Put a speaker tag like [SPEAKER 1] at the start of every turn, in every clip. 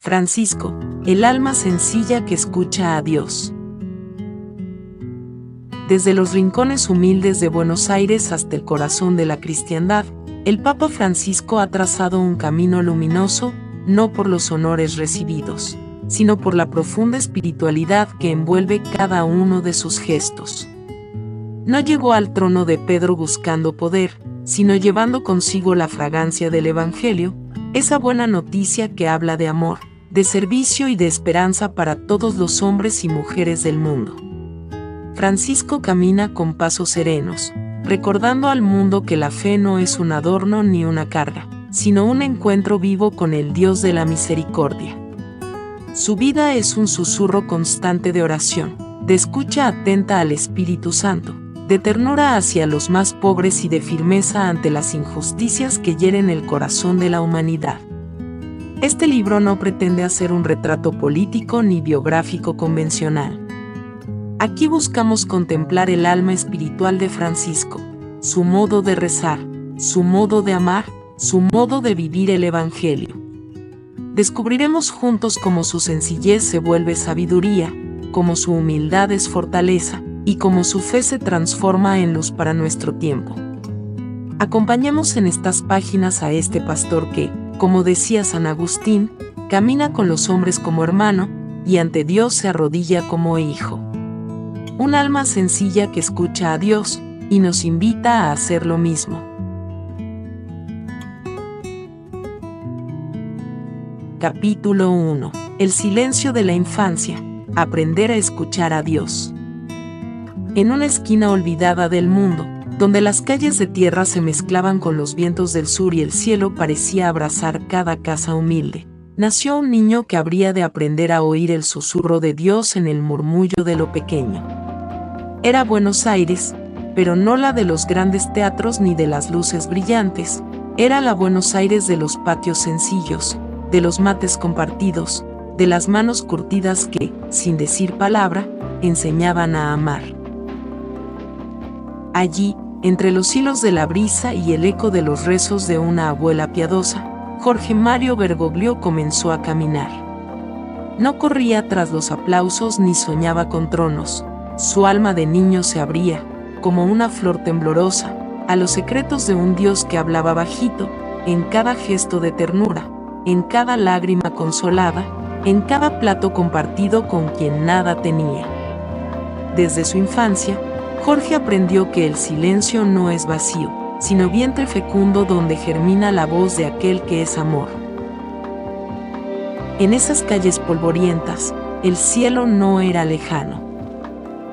[SPEAKER 1] Francisco, el alma sencilla que escucha a Dios. Desde los rincones humildes de Buenos Aires hasta el corazón de la cristiandad, el Papa Francisco ha trazado un camino luminoso, no por los honores recibidos, sino por la profunda espiritualidad que envuelve cada uno de sus gestos. No llegó al trono de Pedro buscando poder, sino llevando consigo la fragancia del Evangelio, esa buena noticia que habla de amor, de servicio y de esperanza para todos los hombres y mujeres del mundo. Francisco camina con pasos serenos, recordando al mundo que la fe no es un adorno ni una carga, sino un encuentro vivo con el Dios de la misericordia. Su vida es un susurro constante de oración, de escucha atenta al Espíritu Santo, de ternura hacia los más pobres y de firmeza ante las injusticias que hieren el corazón de la humanidad. Este libro no pretende hacer un retrato político ni biográfico convencional. Aquí buscamos contemplar el alma espiritual de Francisco, su modo de rezar, su modo de amar, su modo de vivir el Evangelio. Descubriremos juntos cómo su sencillez se vuelve sabiduría, cómo su humildad es fortaleza, y cómo su fe se transforma en luz para nuestro tiempo. Acompañemos en estas páginas a este pastor que, como decía San Agustín, camina con los hombres como hermano, y ante Dios se arrodilla como hijo. Un alma sencilla que escucha a Dios, y nos invita a hacer lo mismo. Capítulo 1. El silencio de la infancia. Aprender a escuchar a Dios. En una esquina olvidada del mundo, donde las calles de tierra se mezclaban con los vientos del sur y el cielo parecía abrazar cada casa humilde, nació un niño que habría de aprender a oír el susurro de Dios en el murmullo de lo pequeño. Era Buenos Aires, pero no la de los grandes teatros ni de las luces brillantes, era la Buenos Aires de los patios sencillos, de los mates compartidos, de las manos curtidas que, sin decir palabra, enseñaban a amar. Allí, entre los hilos de la brisa y el eco de los rezos de una abuela piadosa, Jorge Mario Bergoglio comenzó a caminar. No corría tras los aplausos ni soñaba con tronos, su alma de niño se abría, como una flor temblorosa, a los secretos de un Dios que hablaba bajito, en cada gesto de ternura, en cada lágrima consolada, en cada plato compartido con quien nada tenía. Desde su infancia, Jorge aprendió que el silencio no es vacío, sino vientre fecundo donde germina la voz de aquel que es amor. En esas calles polvorientas, el cielo no era lejano.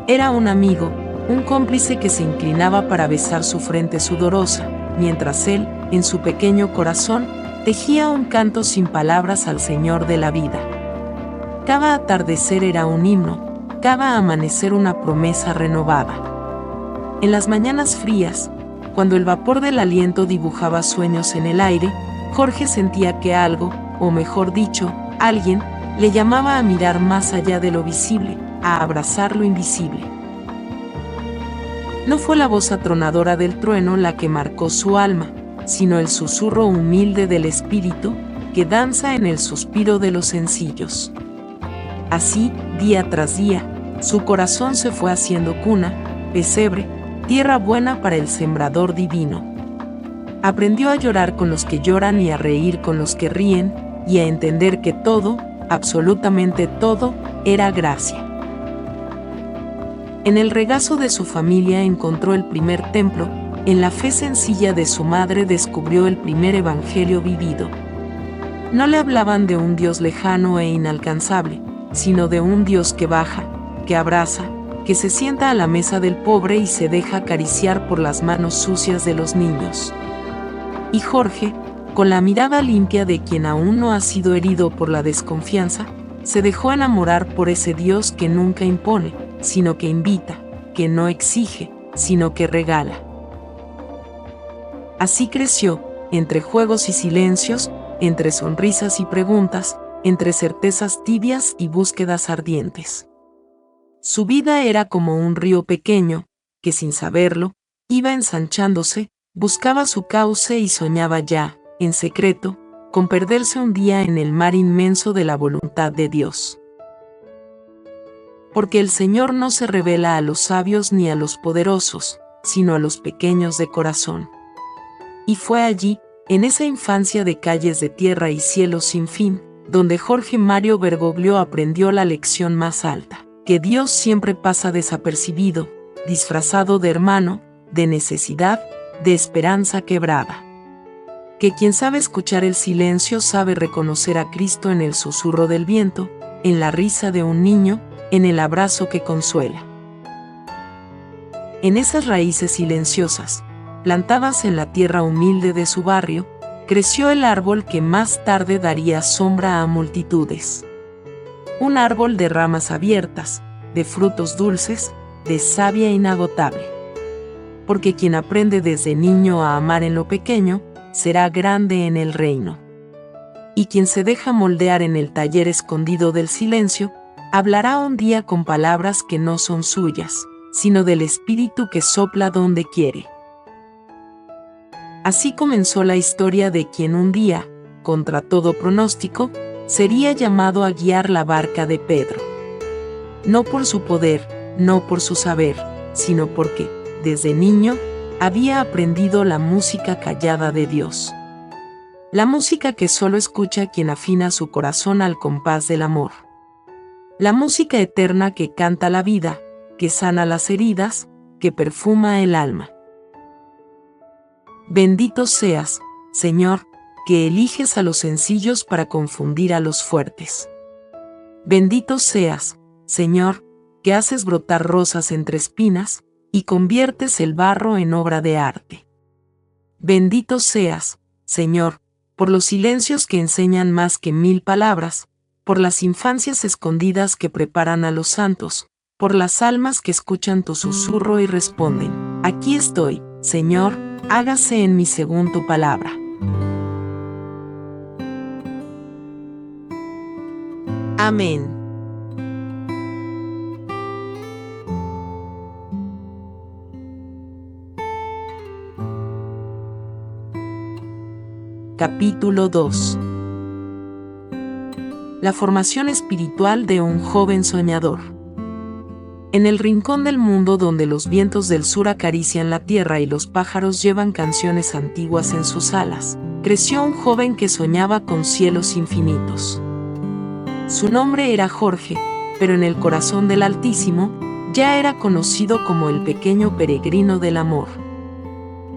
[SPEAKER 1] Era un amigo, un cómplice que se inclinaba para besar su frente sudorosa, mientras él, en su pequeño corazón, tejía un canto sin palabras al Señor de la vida. Cada atardecer era un himno, cada amanecer una promesa renovada. En las mañanas frías, cuando el vapor del aliento dibujaba sueños en el aire, Jorge sentía que algo, o mejor dicho, alguien, le llamaba a mirar más allá de lo visible, a abrazar lo invisible. No fue la voz atronadora del trueno la que marcó su alma, sino el susurro humilde del espíritu, que danza en el suspiro de los sencillos. Así, día tras día, su corazón se fue haciendo cuna, pesebre, tierra buena para el sembrador divino. Aprendió a llorar con los que lloran y a reír con los que ríen, y a entender que todo, absolutamente todo, era gracia. En el regazo de su familia encontró el primer templo, en la fe sencilla de su madre descubrió el primer evangelio vivido. No le hablaban de un Dios lejano e inalcanzable, sino de un Dios que baja, que abraza, que se sienta a la mesa del pobre y se deja acariciar por las manos sucias de los niños. Y Jorge, con la mirada limpia de quien aún no ha sido herido por la desconfianza, se dejó enamorar por ese Dios que nunca impone, sino que invita, que no exige, sino que regala. Así creció, entre juegos y silencios, entre sonrisas y preguntas, entre certezas tibias y búsquedas ardientes. Su vida era como un río pequeño, que sin saberlo, iba ensanchándose, buscaba su cauce y soñaba ya, en secreto, con perderse un día en el mar inmenso de la voluntad de Dios. Porque el Señor no se revela a los sabios ni a los poderosos, sino a los pequeños de corazón. Y fue allí, en esa infancia de calles de tierra y cielo sin fin, donde Jorge Mario Bergoglio aprendió la lección más alta, que Dios siempre pasa desapercibido, disfrazado de hermano, de necesidad, de esperanza quebrada. Que quien sabe escuchar el silencio sabe reconocer a Cristo en el susurro del viento, en la risa de un niño, en el abrazo que consuela. En esas raíces silenciosas, plantadas en la tierra humilde de su barrio, creció el árbol que más tarde daría sombra a multitudes. Un árbol de ramas abiertas, de frutos dulces, de savia inagotable. Porque quien aprende desde niño a amar en lo pequeño, será grande en el reino. Y quien se deja moldear en el taller escondido del silencio, hablará un día con palabras que no son suyas, sino del Espíritu que sopla donde quiere. Así comenzó la historia de quien un día, contra todo pronóstico, sería llamado a guiar la barca de Pedro. No por su poder, no por su saber, sino porque, desde niño, había aprendido la música callada de Dios. La música que solo escucha quien afina su corazón al compás del amor. La música eterna que canta la vida, que sana las heridas, que perfuma el alma. Bendito seas, Señor, que eliges a los sencillos para confundir a los fuertes. Bendito seas, Señor, que haces brotar rosas entre espinas, y conviertes el barro en obra de arte. Bendito seas, Señor, por los silencios que enseñan más que 1000 palabras, por las infancias escondidas que preparan a los santos, por las almas que escuchan tu susurro y responden: aquí estoy, Señor, hágase en mí según tu palabra. Amén. Capítulo 2. La formación espiritual de un joven soñador. En el rincón del mundo donde los vientos del sur acarician la tierra y los pájaros llevan canciones antiguas en sus alas, creció un joven que soñaba con cielos infinitos. Su nombre era Jorge, pero en el corazón del Altísimo ya era conocido como el pequeño peregrino del amor.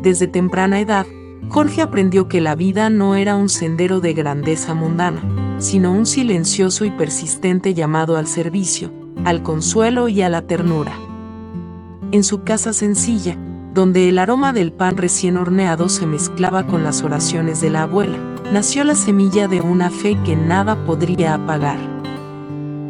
[SPEAKER 1] Desde temprana edad, Jorge aprendió que la vida no era un sendero de grandeza mundana, sino un silencioso y persistente llamado al servicio, al consuelo y a la ternura. En su casa sencilla, donde el aroma del pan recién horneado se mezclaba con las oraciones de la abuela, nació la semilla de una fe que nada podría apagar.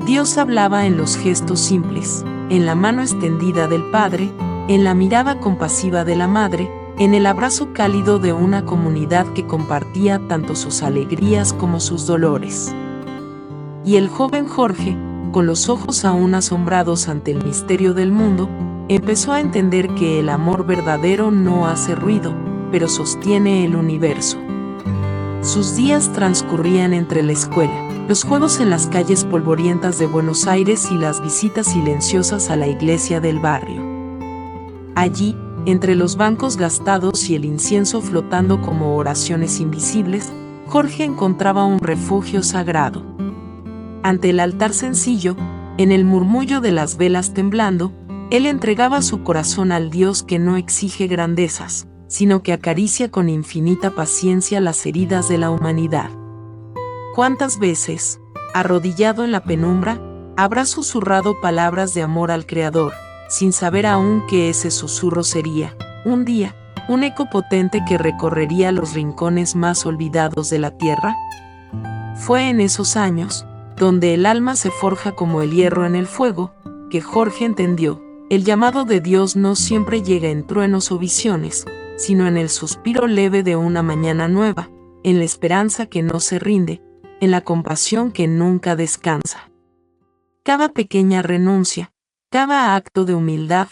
[SPEAKER 1] Dios hablaba en los gestos simples, en la mano extendida del Padre, en la mirada compasiva de la Madre, en el abrazo cálido de una comunidad que compartía tanto sus alegrías como sus dolores. Y el joven Jorge, con los ojos aún asombrados ante el misterio del mundo, empezó a entender que el amor verdadero no hace ruido, pero sostiene el universo. Sus días transcurrían entre la escuela, los juegos en las calles polvorientas de Buenos Aires y las visitas silenciosas a la iglesia del barrio. Allí, entre los bancos gastados y el incienso flotando como oraciones invisibles, Jorge encontraba un refugio sagrado. Ante el altar sencillo, en el murmullo de las velas temblando, él entregaba su corazón al Dios que no exige grandezas, sino que acaricia con infinita paciencia las heridas de la humanidad. ¿Cuántas veces, arrodillado en la penumbra, habrá susurrado palabras de amor al Creador, sin saber aún que ese susurro sería, un día, un eco potente que recorrería los rincones más olvidados de la tierra? Fue en esos años, donde el alma se forja como el hierro en el fuego, que Jorge entendió: el llamado de Dios no siempre llega en truenos o visiones, sino en el suspiro leve de una mañana nueva, en la esperanza que no se rinde, en la compasión que nunca descansa. Cada pequeña renuncia, cada acto de humildad,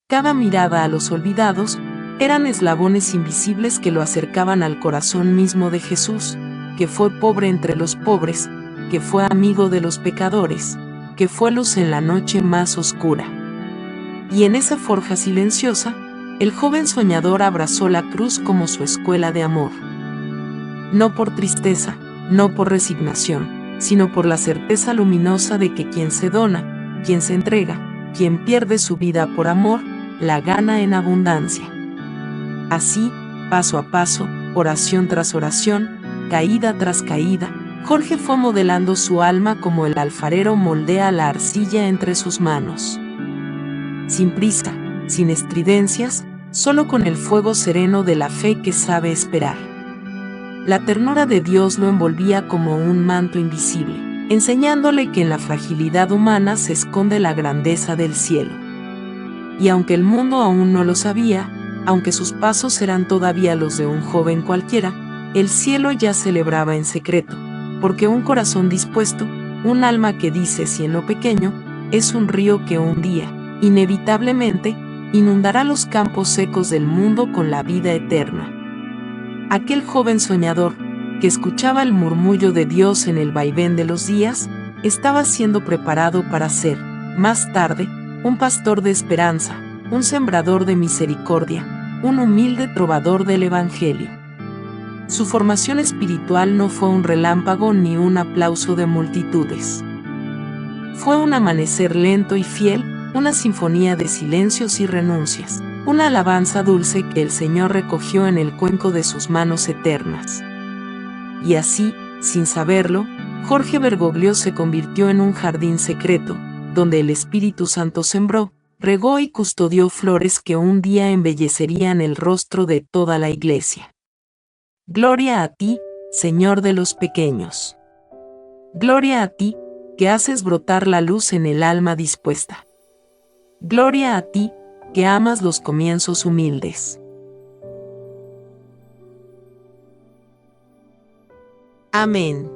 [SPEAKER 1] cada mirada a los olvidados, eran eslabones invisibles que lo acercaban al corazón mismo de Jesús, que fue pobre entre los pobres, que fue amigo de los pecadores, que fue luz en la noche más oscura. Y en esa forja silenciosa, el joven soñador abrazó la cruz como su escuela de amor. No por tristeza, no por resignación, sino por la certeza luminosa de que quien se dona, quien se entrega, quien pierde su vida por amor, la gana en abundancia. Así, paso a paso, oración tras oración, caída tras caída, Jorge fue modelando su alma como el alfarero moldea la arcilla entre sus manos. Sin prisa, sin estridencias, solo con el fuego sereno de la fe que sabe esperar. La ternura de Dios lo envolvía como un manto invisible, enseñándole que en la fragilidad humana se esconde la grandeza del cielo. Y aunque el mundo aún no lo sabía, aunque sus pasos eran todavía los de un joven cualquiera, el cielo ya celebraba en secreto, porque un corazón dispuesto, un alma que dice sí en lo pequeño, es un río que un día, inevitablemente, inundará los campos secos del mundo con la vida eterna. Aquel joven soñador, que escuchaba el murmullo de Dios en el vaivén de los días, estaba siendo preparado para ser, más tarde, un pastor de esperanza, un sembrador de misericordia, un humilde trovador del Evangelio. Su formación espiritual no fue un relámpago ni un aplauso de multitudes. Fue un amanecer lento y fiel, una sinfonía de silencios y renuncias, una alabanza dulce que el Señor recogió en el cuenco de sus manos eternas. Y así, sin saberlo, Jorge Bergoglio se convirtió en un jardín secreto, donde el Espíritu Santo sembró, regó y custodió flores que un día embellecerían el rostro de toda la Iglesia. Gloria a ti, Señor de los pequeños. Gloria a ti, que haces brotar la luz en el alma dispuesta. Gloria a ti, que amas los comienzos humildes. Amén.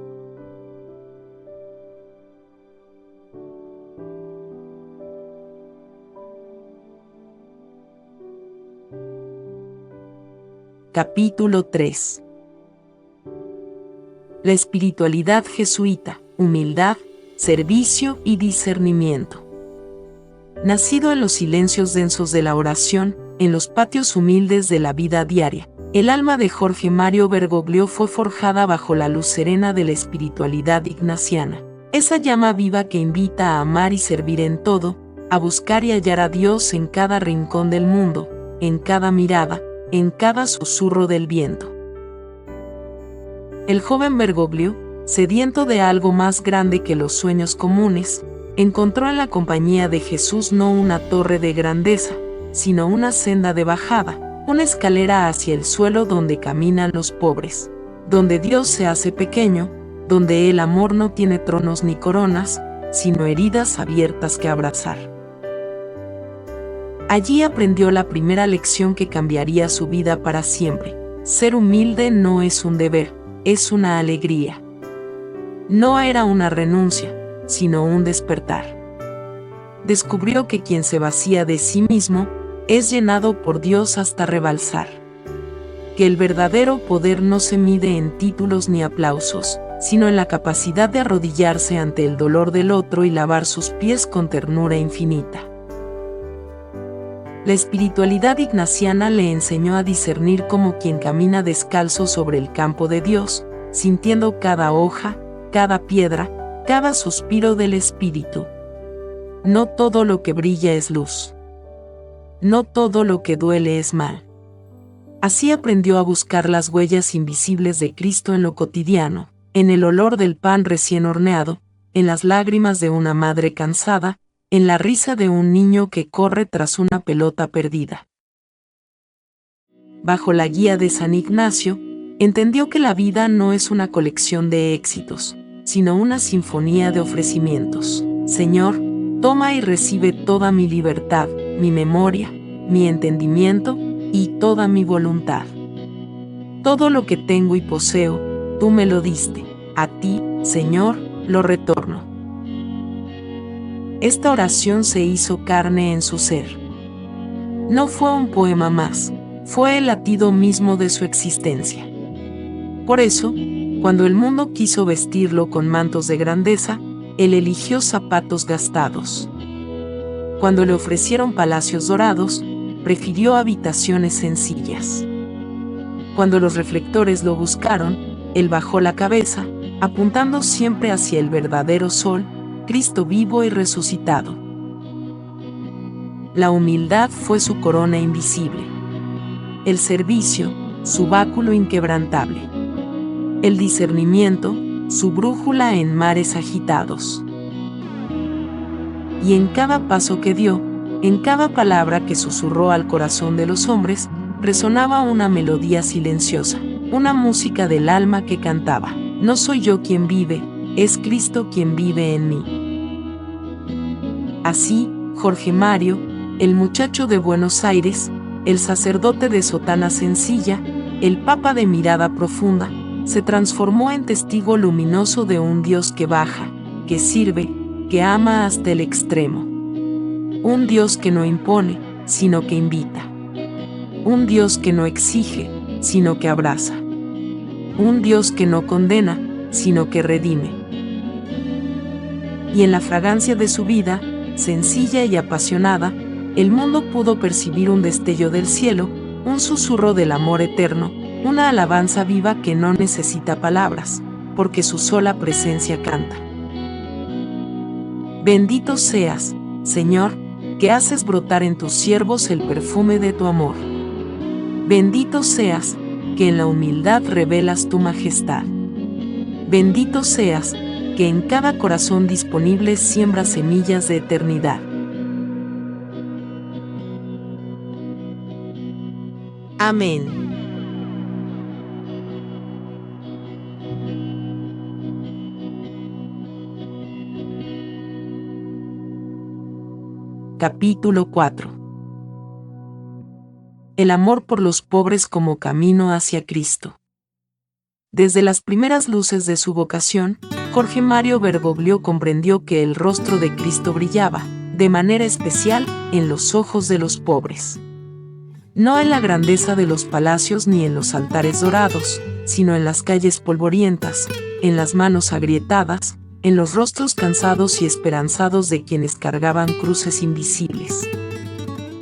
[SPEAKER 1] Capítulo 3. La espiritualidad jesuita, humildad, servicio y discernimiento. Nacido en los silencios densos de la oración, en los patios humildes de la vida diaria, el alma de Jorge Mario Bergoglio fue forjada bajo la luz serena de la espiritualidad ignaciana, esa llama viva que invita a amar y servir en todo, a buscar y hallar a Dios en cada rincón del mundo, en cada mirada, en cada susurro del viento. El joven Bergoglio, sediento de algo más grande que los sueños comunes, encontró en la compañía de Jesús no una torre de grandeza, sino una senda de bajada, una escalera hacia el suelo donde caminan los pobres, donde Dios se hace pequeño, donde el amor no tiene tronos ni coronas, sino heridas abiertas que abrazar. Allí aprendió la primera lección que cambiaría su vida para siempre. Ser humilde no es un deber, es una alegría. No era una renuncia, sino un despertar. Descubrió que quien se vacía de sí mismo, es llenado por Dios hasta rebalsar. Que el verdadero poder no se mide en títulos ni aplausos, sino en la capacidad de arrodillarse ante el dolor del otro y lavar sus pies con ternura infinita. La espiritualidad ignaciana le enseñó a discernir como quien camina descalzo sobre el campo de Dios, sintiendo cada hoja, cada piedra, cada suspiro del Espíritu. No todo lo que brilla es luz. No todo lo que duele es mal. Así aprendió a buscar las huellas invisibles de Cristo en lo cotidiano, en el olor del pan recién horneado, en las lágrimas de una madre cansada, en la risa de un niño que corre tras una pelota perdida. Bajo la guía de San Ignacio, entendió que la vida no es una colección de éxitos, sino una sinfonía de ofrecimientos. Señor, toma y recibe toda mi libertad, mi memoria, mi entendimiento y toda mi voluntad. Todo lo que tengo y poseo, tú me lo diste, a ti, Señor, lo retorno. Esta oración se hizo carne en su ser. No fue un poema más, fue el latido mismo de su existencia. Por eso, Cuando el mundo quiso vestirlo con mantos de grandeza, él eligió zapatos gastados. Cuando le ofrecieron palacios dorados, prefirió habitaciones sencillas. Cuando los reflectores lo buscaron, él bajó la cabeza, apuntando siempre hacia el verdadero sol, Cristo vivo y resucitado. La humildad fue su corona invisible. El servicio, su báculo inquebrantable. El discernimiento, su brújula en mares agitados. Y en cada paso que dio, en cada palabra que susurró al corazón de los hombres, resonaba una melodía silenciosa, una música del alma que cantaba: no soy yo quien vive, es Cristo quien vive en mí. Así, Jorge Mario, el muchacho de Buenos Aires, el sacerdote de sotana sencilla, el papa de mirada profunda, se transformó en testigo luminoso de un Dios que baja, que sirve, que ama hasta el extremo. Un Dios que no impone, sino que invita. Un Dios que no exige, sino que abraza. Un Dios que no condena, sino que redime. Y en la fragancia de su vida, sencilla y apasionada, el mundo pudo percibir un destello del cielo, un susurro del amor eterno, una alabanza viva que no necesita palabras, porque su sola presencia canta. Bendito seas, Señor, que haces brotar en tus siervos el perfume de tu amor. Bendito seas, que en la humildad revelas tu majestad. Bendito seas, que en cada corazón disponible siembras semillas de eternidad. Amén. Capítulo 4. El amor por los pobres como camino hacia Cristo. Desde las primeras luces de su vocación, Jorge Mario Bergoglio comprendió que el rostro de Cristo brillaba, de manera especial, en los ojos de los pobres. No en la grandeza de los palacios ni en los altares dorados, sino en las calles polvorientas, en las manos agrietadas, en los rostros cansados y esperanzados de quienes cargaban cruces invisibles.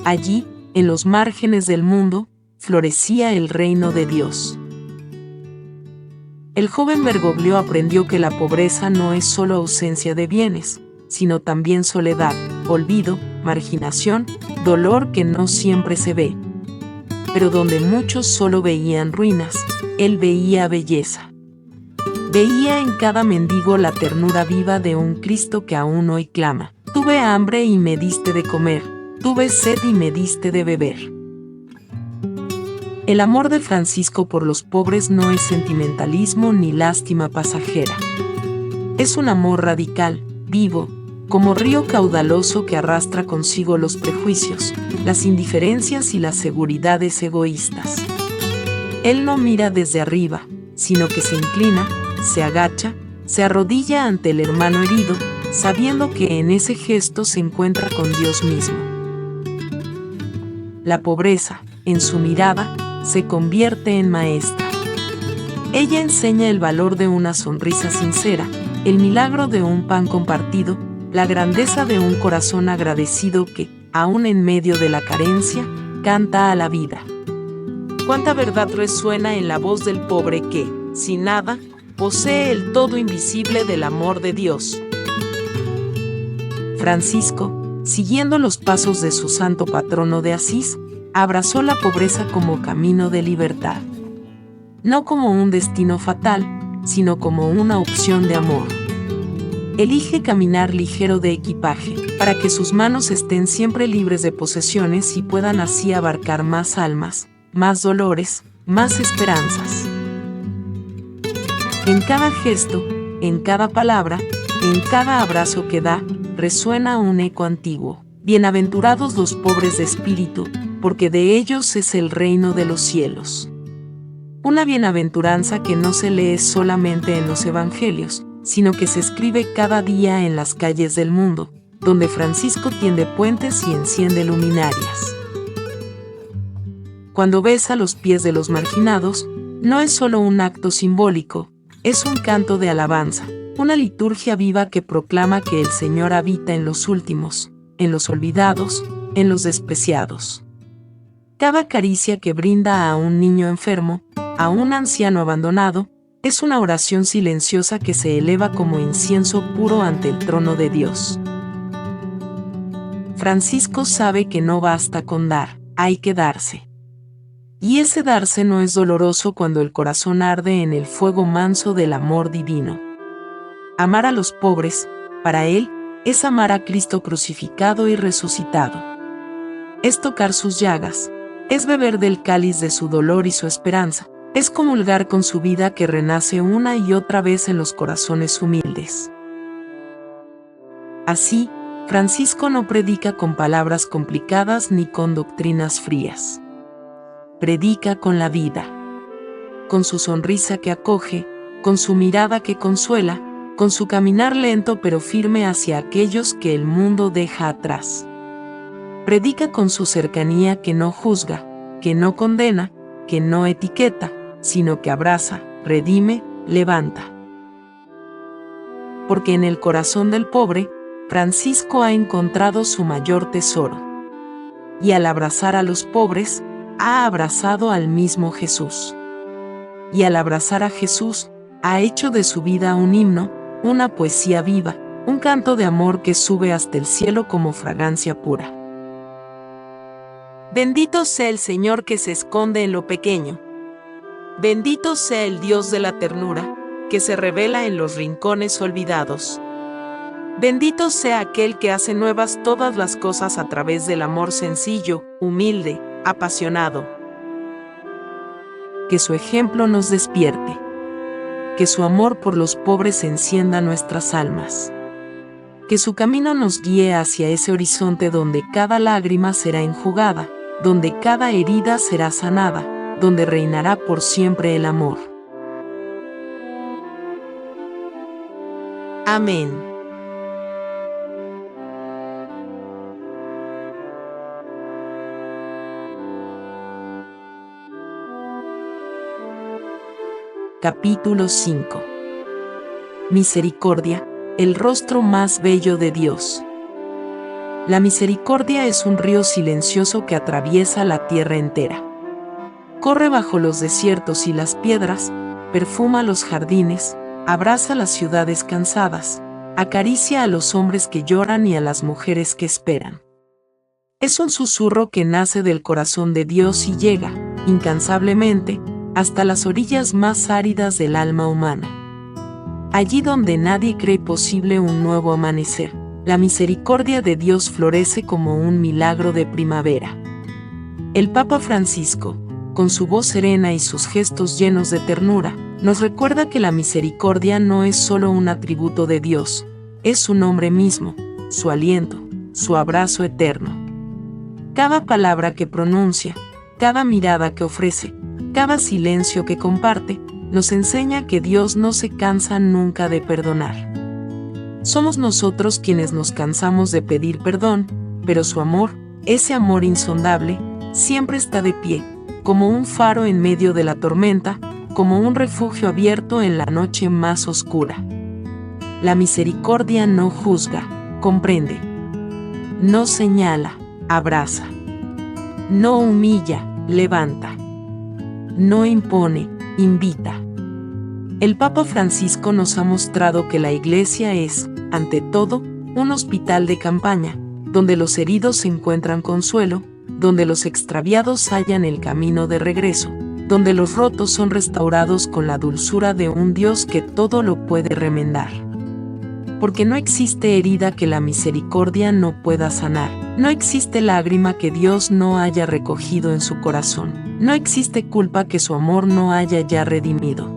[SPEAKER 1] Allí, en los márgenes del mundo, florecía el reino de Dios. El joven Bergoglio aprendió que la pobreza no es solo ausencia de bienes, sino también soledad, olvido, marginación, dolor que no siempre se ve. Pero donde muchos solo veían ruinas, él veía belleza. Veía en cada mendigo la ternura viva de un Cristo que aún hoy clama: tuve hambre y me diste de comer, tuve sed y me diste de beber. El amor de Francisco por los pobres no es sentimentalismo ni lástima pasajera. Es un amor radical, vivo, como río caudaloso que arrastra consigo los prejuicios, las indiferencias y las seguridades egoístas. Él no mira desde arriba, sino que se inclina, se agacha, se arrodilla ante el hermano herido, sabiendo que en ese gesto se encuentra con Dios mismo. La pobreza, en su mirada, se convierte en maestra. Ella enseña el valor de una sonrisa sincera, el milagro de un pan compartido, la grandeza de un corazón agradecido que, aún en medio de la carencia, canta a la vida. Cuánta verdad resuena en la voz del pobre que, sin nada, posee el todo invisible del amor de Dios. Francisco, siguiendo los pasos de su santo patrono de Asís, abrazó la pobreza como camino de libertad. No como un destino fatal, sino como una opción de amor. Elige caminar ligero de equipaje, para que sus manos estén siempre libres de posesiones y puedan así abarcar más almas, más dolores, más esperanzas. En cada gesto, en cada palabra, en cada abrazo que da, resuena un eco antiguo. Bienaventurados los pobres de espíritu, porque de ellos es el reino de los cielos. Una bienaventuranza que no se lee solamente en los evangelios, sino que se escribe cada día en las calles del mundo, donde Francisco tiende puentes y enciende luminarias. Cuando besa los pies de los marginados, no es solo un acto simbólico, Es un canto de alabanza, una liturgia viva que proclama que el Señor habita en los últimos, en los olvidados, en los despreciados. Cada caricia que brinda a un niño enfermo, a un anciano abandonado, es una oración silenciosa que se eleva como incienso puro ante el trono de Dios. Francisco sabe que no basta con dar, hay que darse. Y ese darse no es doloroso cuando el corazón arde en el fuego manso del amor divino. Amar a los pobres, para él, es amar a Cristo crucificado y resucitado. Es tocar sus llagas, es beber del cáliz de su dolor y su esperanza, es comulgar con su vida que renace una y otra vez en los corazones humildes. Así, Francisco no predica con palabras complicadas ni con doctrinas frías. Predica con la vida, con su sonrisa que acoge, con su mirada que consuela, con su caminar lento pero firme hacia aquellos que el mundo deja atrás. Predica con su cercanía que no juzga, que no condena, que no etiqueta, sino que abraza, redime, levanta. Porque en el corazón del pobre, Francisco ha encontrado su mayor tesoro. Y al abrazar a los pobres, ha abrazado al mismo Jesús. Y al abrazar a Jesús, ha hecho de su vida un himno, una poesía viva, un canto de amor que sube hasta el cielo como fragancia pura. Bendito sea el Señor que se esconde en lo pequeño. Bendito sea el Dios de la ternura, que se revela en los rincones olvidados. Bendito sea aquel que hace nuevas todas las cosas a través del amor sencillo, humilde, apasionado. Que su ejemplo nos despierte. Que su amor por los pobres encienda nuestras almas. Que su camino nos guíe hacia ese horizonte donde cada lágrima será enjugada, donde cada herida será sanada, donde reinará por siempre el amor. Amén. Capítulo 5. Misericordia, el rostro más bello de Dios. La misericordia es un río silencioso que atraviesa la tierra entera. Corre bajo los desiertos y las piedras, perfuma los jardines, abraza las ciudades cansadas, acaricia a los hombres que lloran y a las mujeres que esperan. Es un susurro que nace del corazón de Dios y llega, incansablemente, hasta las orillas más áridas del alma humana. Allí donde nadie cree posible un nuevo amanecer, la misericordia de Dios florece como un milagro de primavera. El Papa Francisco, con su voz serena y sus gestos llenos de ternura, nos recuerda que la misericordia no es solo un atributo de Dios, es su nombre mismo, su aliento, su abrazo eterno. Cada palabra que pronuncia, cada mirada que ofrece, cada silencio que comparte, nos enseña que Dios no se cansa nunca de perdonar. Somos nosotros quienes nos cansamos de pedir perdón, pero su amor, ese amor insondable, siempre está de pie, como un faro en medio de la tormenta, como un refugio abierto en la noche más oscura. La misericordia no juzga, comprende. No señala, abraza. No humilla, levanta. No impone, invita. El Papa Francisco nos ha mostrado que la Iglesia es, ante todo, un hospital de campaña, donde los heridos se encuentran consuelo, donde los extraviados hallan el camino de regreso, donde los rotos son restaurados con la dulzura de un Dios que todo lo puede remendar. Porque no existe herida que la misericordia no pueda sanar, no existe lágrima que Dios no haya recogido en su corazón, no existe culpa que su amor no haya ya redimido.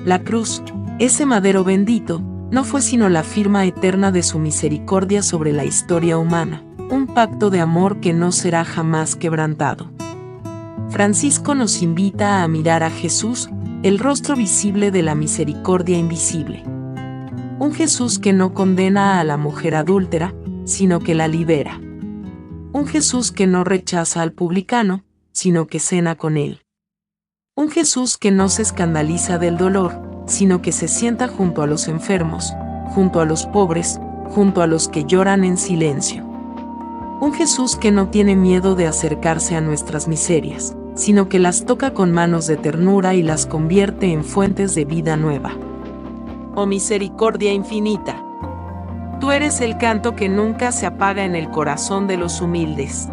[SPEAKER 1] La cruz, ese madero bendito, no fue sino la firma eterna de su misericordia sobre la historia humana, un pacto de amor que no será jamás quebrantado. Francisco nos invita a mirar a Jesús, el rostro visible de la misericordia invisible. Un Jesús que no condena a la mujer adúltera, sino que la libera. Un Jesús que no rechaza al publicano, sino que cena con él. Un Jesús que no se escandaliza del dolor, sino que se sienta junto a los enfermos, junto a los pobres, junto a los que lloran en silencio. Un Jesús que no tiene miedo de acercarse a nuestras miserias, sino que las toca con manos de ternura y las convierte en fuentes de vida nueva. Oh misericordia infinita, tú eres el canto que nunca se apaga en el corazón de los humildes.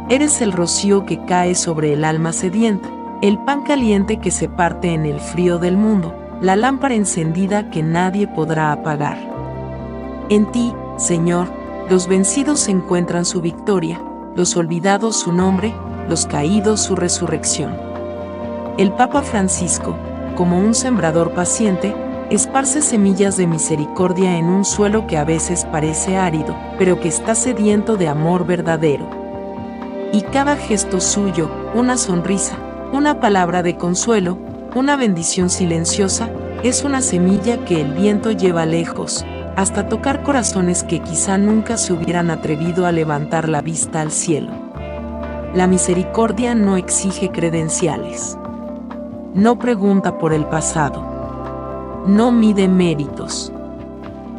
[SPEAKER 1] Eres el rocío que cae sobre el alma sedienta, el pan caliente que se parte en el frío del mundo, la lámpara encendida que nadie podrá apagar. En ti, Señor, los vencidos encuentran su victoria, los olvidados su nombre, los caídos su resurrección. El Papa Francisco, como un sembrador paciente, esparce semillas de misericordia en un suelo que a veces parece árido, pero que está sediento de amor verdadero. Y cada gesto suyo, una sonrisa, una palabra de consuelo, una bendición silenciosa, es una semilla que el viento lleva lejos, hasta tocar corazones que quizá nunca se hubieran atrevido a levantar la vista al cielo. La misericordia no exige credenciales. No pregunta por el pasado. No mide méritos.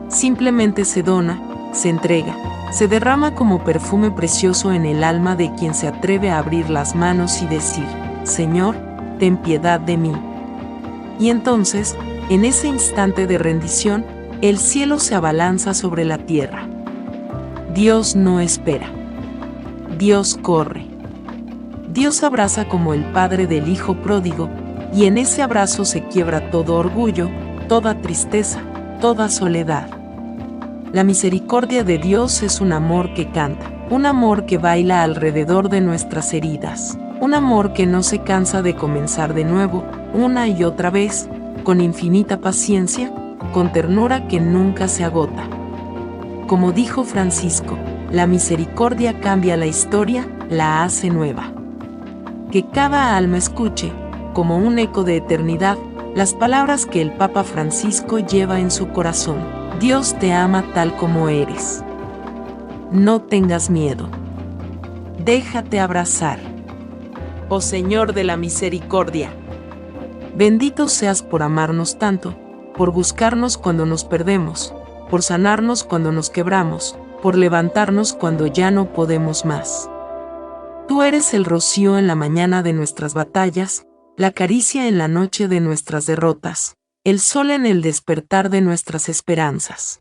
[SPEAKER 1] Simplemente se dona, se entrega, se derrama como perfume precioso en el alma de quien se atreve a abrir las manos y decir: Señor, ten piedad de mí. Y entonces, en ese instante de rendición, el cielo se abalanza sobre la tierra. Dios no espera. Dios corre. Dios abraza como el padre del hijo pródigo, y en ese abrazo se quiebra todo orgullo, toda tristeza, toda soledad. La misericordia de Dios es un amor que canta, un amor que baila alrededor de nuestras heridas, un amor que no se cansa de comenzar de nuevo, una y otra vez, con infinita paciencia, con ternura que nunca se agota. Como dijo Francisco, la misericordia cambia la historia, la hace nueva. Que cada alma escuche, como un eco de eternidad, las palabras que el Papa Francisco lleva en su corazón: Dios te ama tal como eres. No tengas miedo. Déjate abrazar. Oh Señor de la misericordia, bendito seas por amarnos tanto, por buscarnos cuando nos perdemos, por sanarnos cuando nos quebramos, por levantarnos cuando ya no podemos más. Tú eres el rocío en la mañana de nuestras batallas, la caricia en la noche de nuestras derrotas, el sol en el despertar de nuestras esperanzas.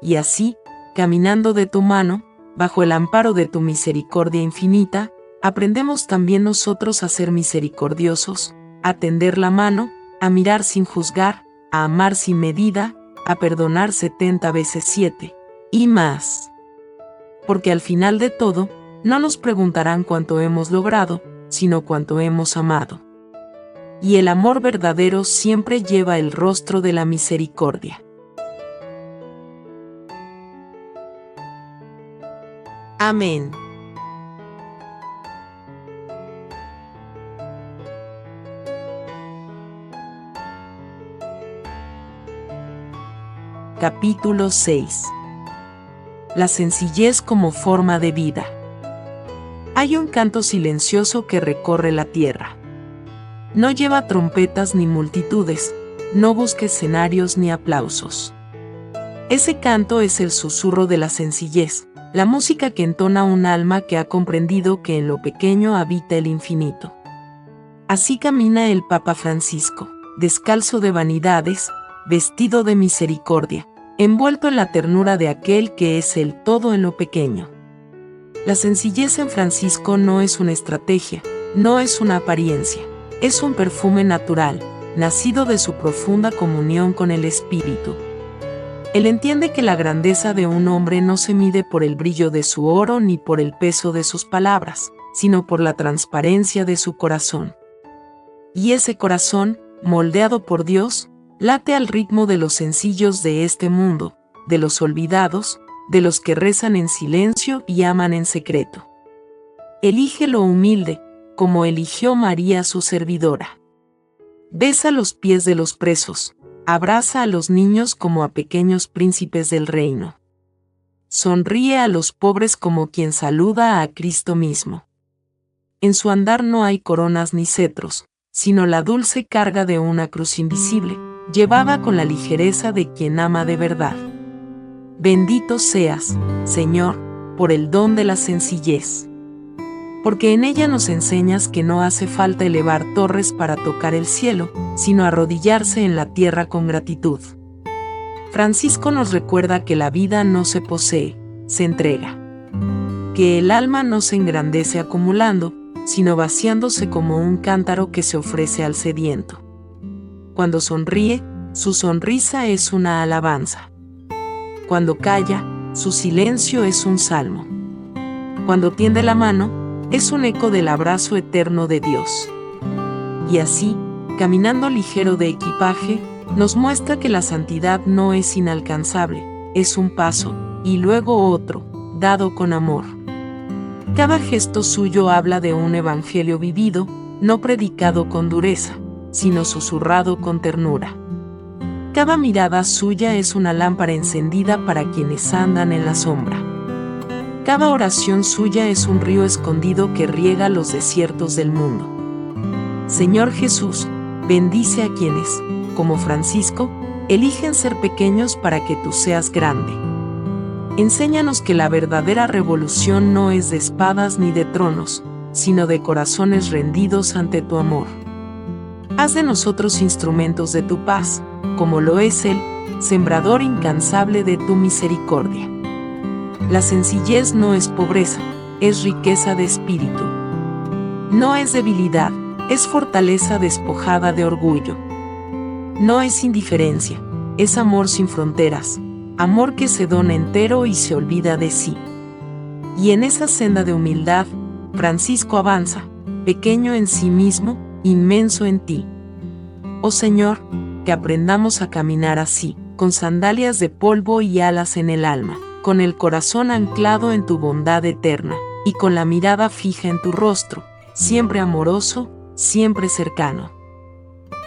[SPEAKER 1] Y así, caminando de tu mano, bajo el amparo de tu misericordia infinita, aprendemos también nosotros a ser misericordiosos, a tender la mano, a mirar sin juzgar, a amar sin medida, a perdonar 70 veces 7, y más. Porque al final de todo, no nos preguntarán cuánto hemos logrado, sino cuánto hemos amado. Y el amor verdadero siempre lleva el rostro de la misericordia. Amén. Capítulo 6. La sencillez como forma de vida. Hay un canto silencioso que recorre la tierra. No lleva trompetas ni multitudes, no busca escenarios ni aplausos. Ese canto es el susurro de la sencillez, la música que entona un alma que ha comprendido que en lo pequeño habita el infinito. Así camina el Papa Francisco, descalzo de vanidades, vestido de misericordia, envuelto en la ternura de aquel que es el todo en lo pequeño. La sencillez en Francisco no es una estrategia, no es una apariencia, es un perfume natural, nacido de su profunda comunión con el Espíritu. Él entiende que la grandeza de un hombre no se mide por el brillo de su oro ni por el peso de sus palabras, sino por la transparencia de su corazón. Y ese corazón, moldeado por Dios, late al ritmo de los sencillos de este mundo, de los olvidados, de los que rezan en silencio y aman en secreto. Elige lo humilde, como eligió María su servidora. Besa los pies de los presos, abraza a los niños como a pequeños príncipes del reino. Sonríe a los pobres como quien saluda a Cristo mismo. En su andar no hay coronas ni cetros, sino la dulce carga de una cruz invisible, llevada con la ligereza de quien ama de verdad. Bendito seas, Señor, por el don de la sencillez. Porque en ella nos enseñas que no hace falta elevar torres para tocar el cielo, sino arrodillarse en la tierra con gratitud. Francisco nos recuerda que la vida no se posee, se entrega. Que el alma no se engrandece acumulando, sino vaciándose como un cántaro que se ofrece al sediento. Cuando sonríe, su sonrisa es una alabanza. Cuando calla, su silencio es un salmo. Cuando tiende la mano, es un eco del abrazo eterno de Dios. Y así, caminando ligero de equipaje, nos muestra que la santidad no es inalcanzable, es un paso, y luego otro, dado con amor. Cada gesto suyo habla de un evangelio vivido, no predicado con dureza, sino susurrado con ternura. Cada mirada suya es una lámpara encendida para quienes andan en la sombra. Cada oración suya es un río escondido que riega los desiertos del mundo. Señor Jesús, bendice a quienes, como Francisco, eligen ser pequeños para que tú seas grande. Enséñanos que la verdadera revolución no es de espadas ni de tronos, sino de corazones rendidos ante tu amor. Haz de nosotros instrumentos de tu paz, como lo es Él, sembrador incansable de tu misericordia. La sencillez no es pobreza, es riqueza de espíritu. No es debilidad, es fortaleza despojada de orgullo. No es indiferencia, es amor sin fronteras, amor que se dona entero y se olvida de sí. Y en esa senda de humildad, Francisco avanza, pequeño en sí mismo, inmenso en ti. Oh Señor, que aprendamos a caminar así, con sandalias de polvo y alas en el alma, con el corazón anclado en tu bondad eterna, y con la mirada fija en tu rostro, siempre amoroso, siempre cercano.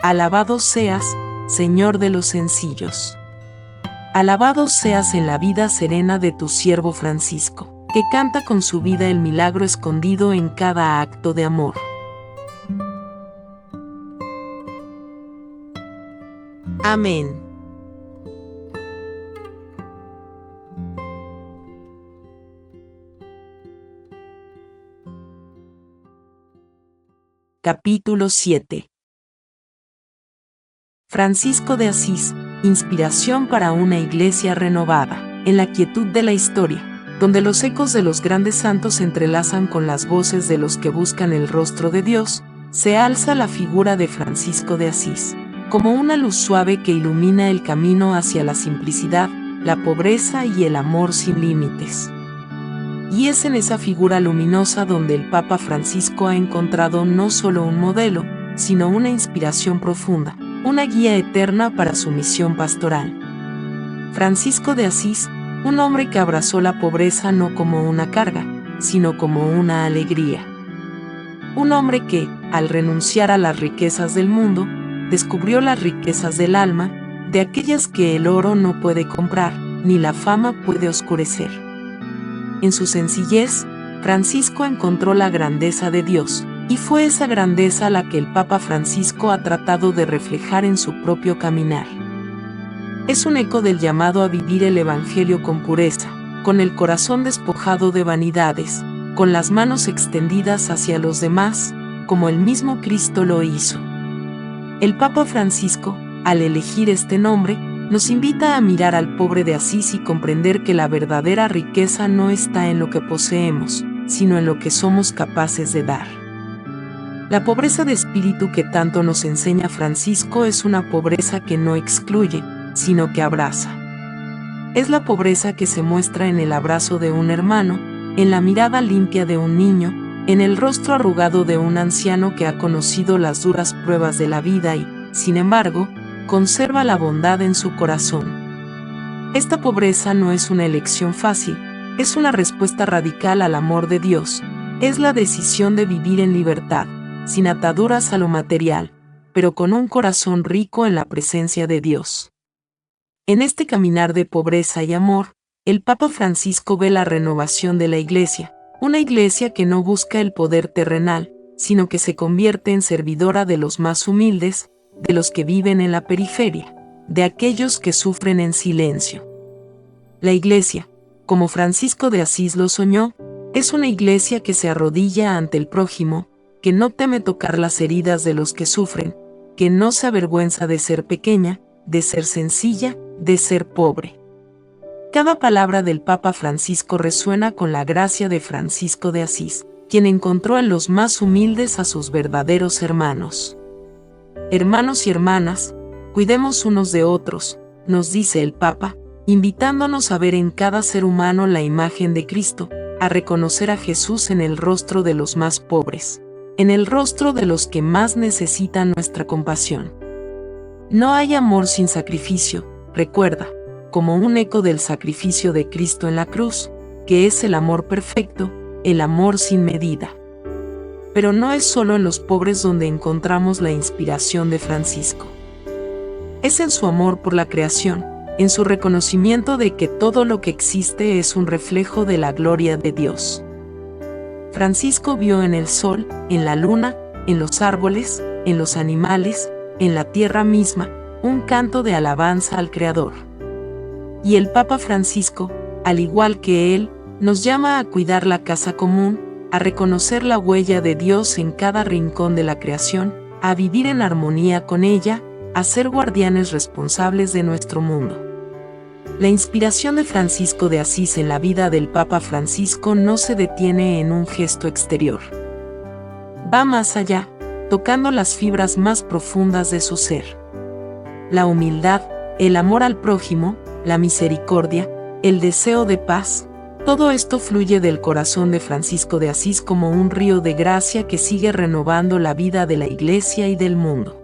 [SPEAKER 1] Alabado seas, Señor de los sencillos. Alabado seas en la vida serena de tu siervo Francisco, que canta con su vida el milagro escondido en cada acto de amor. Amén. Capítulo 7. Francisco de Asís, inspiración para una iglesia renovada, en la quietud de la historia, donde los ecos de los grandes santos se entrelazan con las voces de los que buscan el rostro de Dios, se alza la figura de Francisco de Asís, como una luz suave que ilumina el camino hacia la simplicidad, la pobreza y el amor sin límites. Y es en esa figura luminosa donde el Papa Francisco ha encontrado no solo un modelo, sino una inspiración profunda, una guía eterna para su misión pastoral. Francisco de Asís, un hombre que abrazó la pobreza no como una carga, sino como una alegría. Un hombre que, al renunciar a las riquezas del mundo, descubrió las riquezas del alma, de aquellas que el oro no puede comprar, ni la fama puede oscurecer. En su sencillez, Francisco encontró la grandeza de Dios, y fue esa grandeza la que el Papa Francisco ha tratado de reflejar en su propio caminar. Es un eco del llamado a vivir el Evangelio con pureza, con el corazón despojado de vanidades, con las manos extendidas hacia los demás, como el mismo Cristo lo hizo. El Papa Francisco, al elegir este nombre, nos invita a mirar al pobre de Asís y comprender que la verdadera riqueza no está en lo que poseemos, sino en lo que somos capaces de dar. La pobreza de espíritu que tanto nos enseña Francisco es una pobreza que no excluye, sino que abraza. Es la pobreza que se muestra en el abrazo de un hermano, en la mirada limpia de un niño, en el rostro arrugado de un anciano que ha conocido las duras pruebas de la vida y, sin embargo, conserva la bondad en su corazón. Esta pobreza no es una elección fácil, es una respuesta radical al amor de Dios, es la decisión de vivir en libertad, sin ataduras a lo material, pero con un corazón rico en la presencia de Dios. En este caminar de pobreza y amor, el Papa Francisco ve la renovación de la Iglesia, una Iglesia que no busca el poder terrenal, sino que se convierte en servidora de los más humildes, de los que viven en la periferia, de aquellos que sufren en silencio. La Iglesia, como Francisco de Asís lo soñó, es una Iglesia que se arrodilla ante el prójimo, que no teme tocar las heridas de los que sufren, que no se avergüenza de ser pequeña, de ser sencilla, de ser pobre. Cada palabra del Papa Francisco resuena con la gracia de Francisco de Asís, quien encontró en los más humildes a sus verdaderos hermanos. Hermanos y hermanas, cuidemos unos de otros, nos dice el Papa, invitándonos a ver en cada ser humano la imagen de Cristo, a reconocer a Jesús en el rostro de los más pobres, en el rostro de los que más necesitan nuestra compasión. No hay amor sin sacrificio, recuerda, como un eco del sacrificio de Cristo en la cruz, que es el amor perfecto, el amor sin medida. Pero no es solo en los pobres donde encontramos la inspiración de Francisco. Es en su amor por la creación, en su reconocimiento de que todo lo que existe es un reflejo de la gloria de Dios. Francisco vio en el sol, en la luna, en los árboles, en los animales, en la tierra misma, un canto de alabanza al Creador. Y el Papa Francisco, al igual que él, nos llama a cuidar la casa común, a reconocer la huella de Dios en cada rincón de la creación, a vivir en armonía con ella, a ser guardianes responsables de nuestro mundo. La inspiración de Francisco de Asís en la vida del Papa Francisco no se detiene en un gesto exterior. Va más allá, tocando las fibras más profundas de su ser. La humildad, el amor al prójimo, la misericordia, el deseo de paz, todo esto fluye del corazón de Francisco de Asís como un río de gracia que sigue renovando la vida de la Iglesia y del mundo.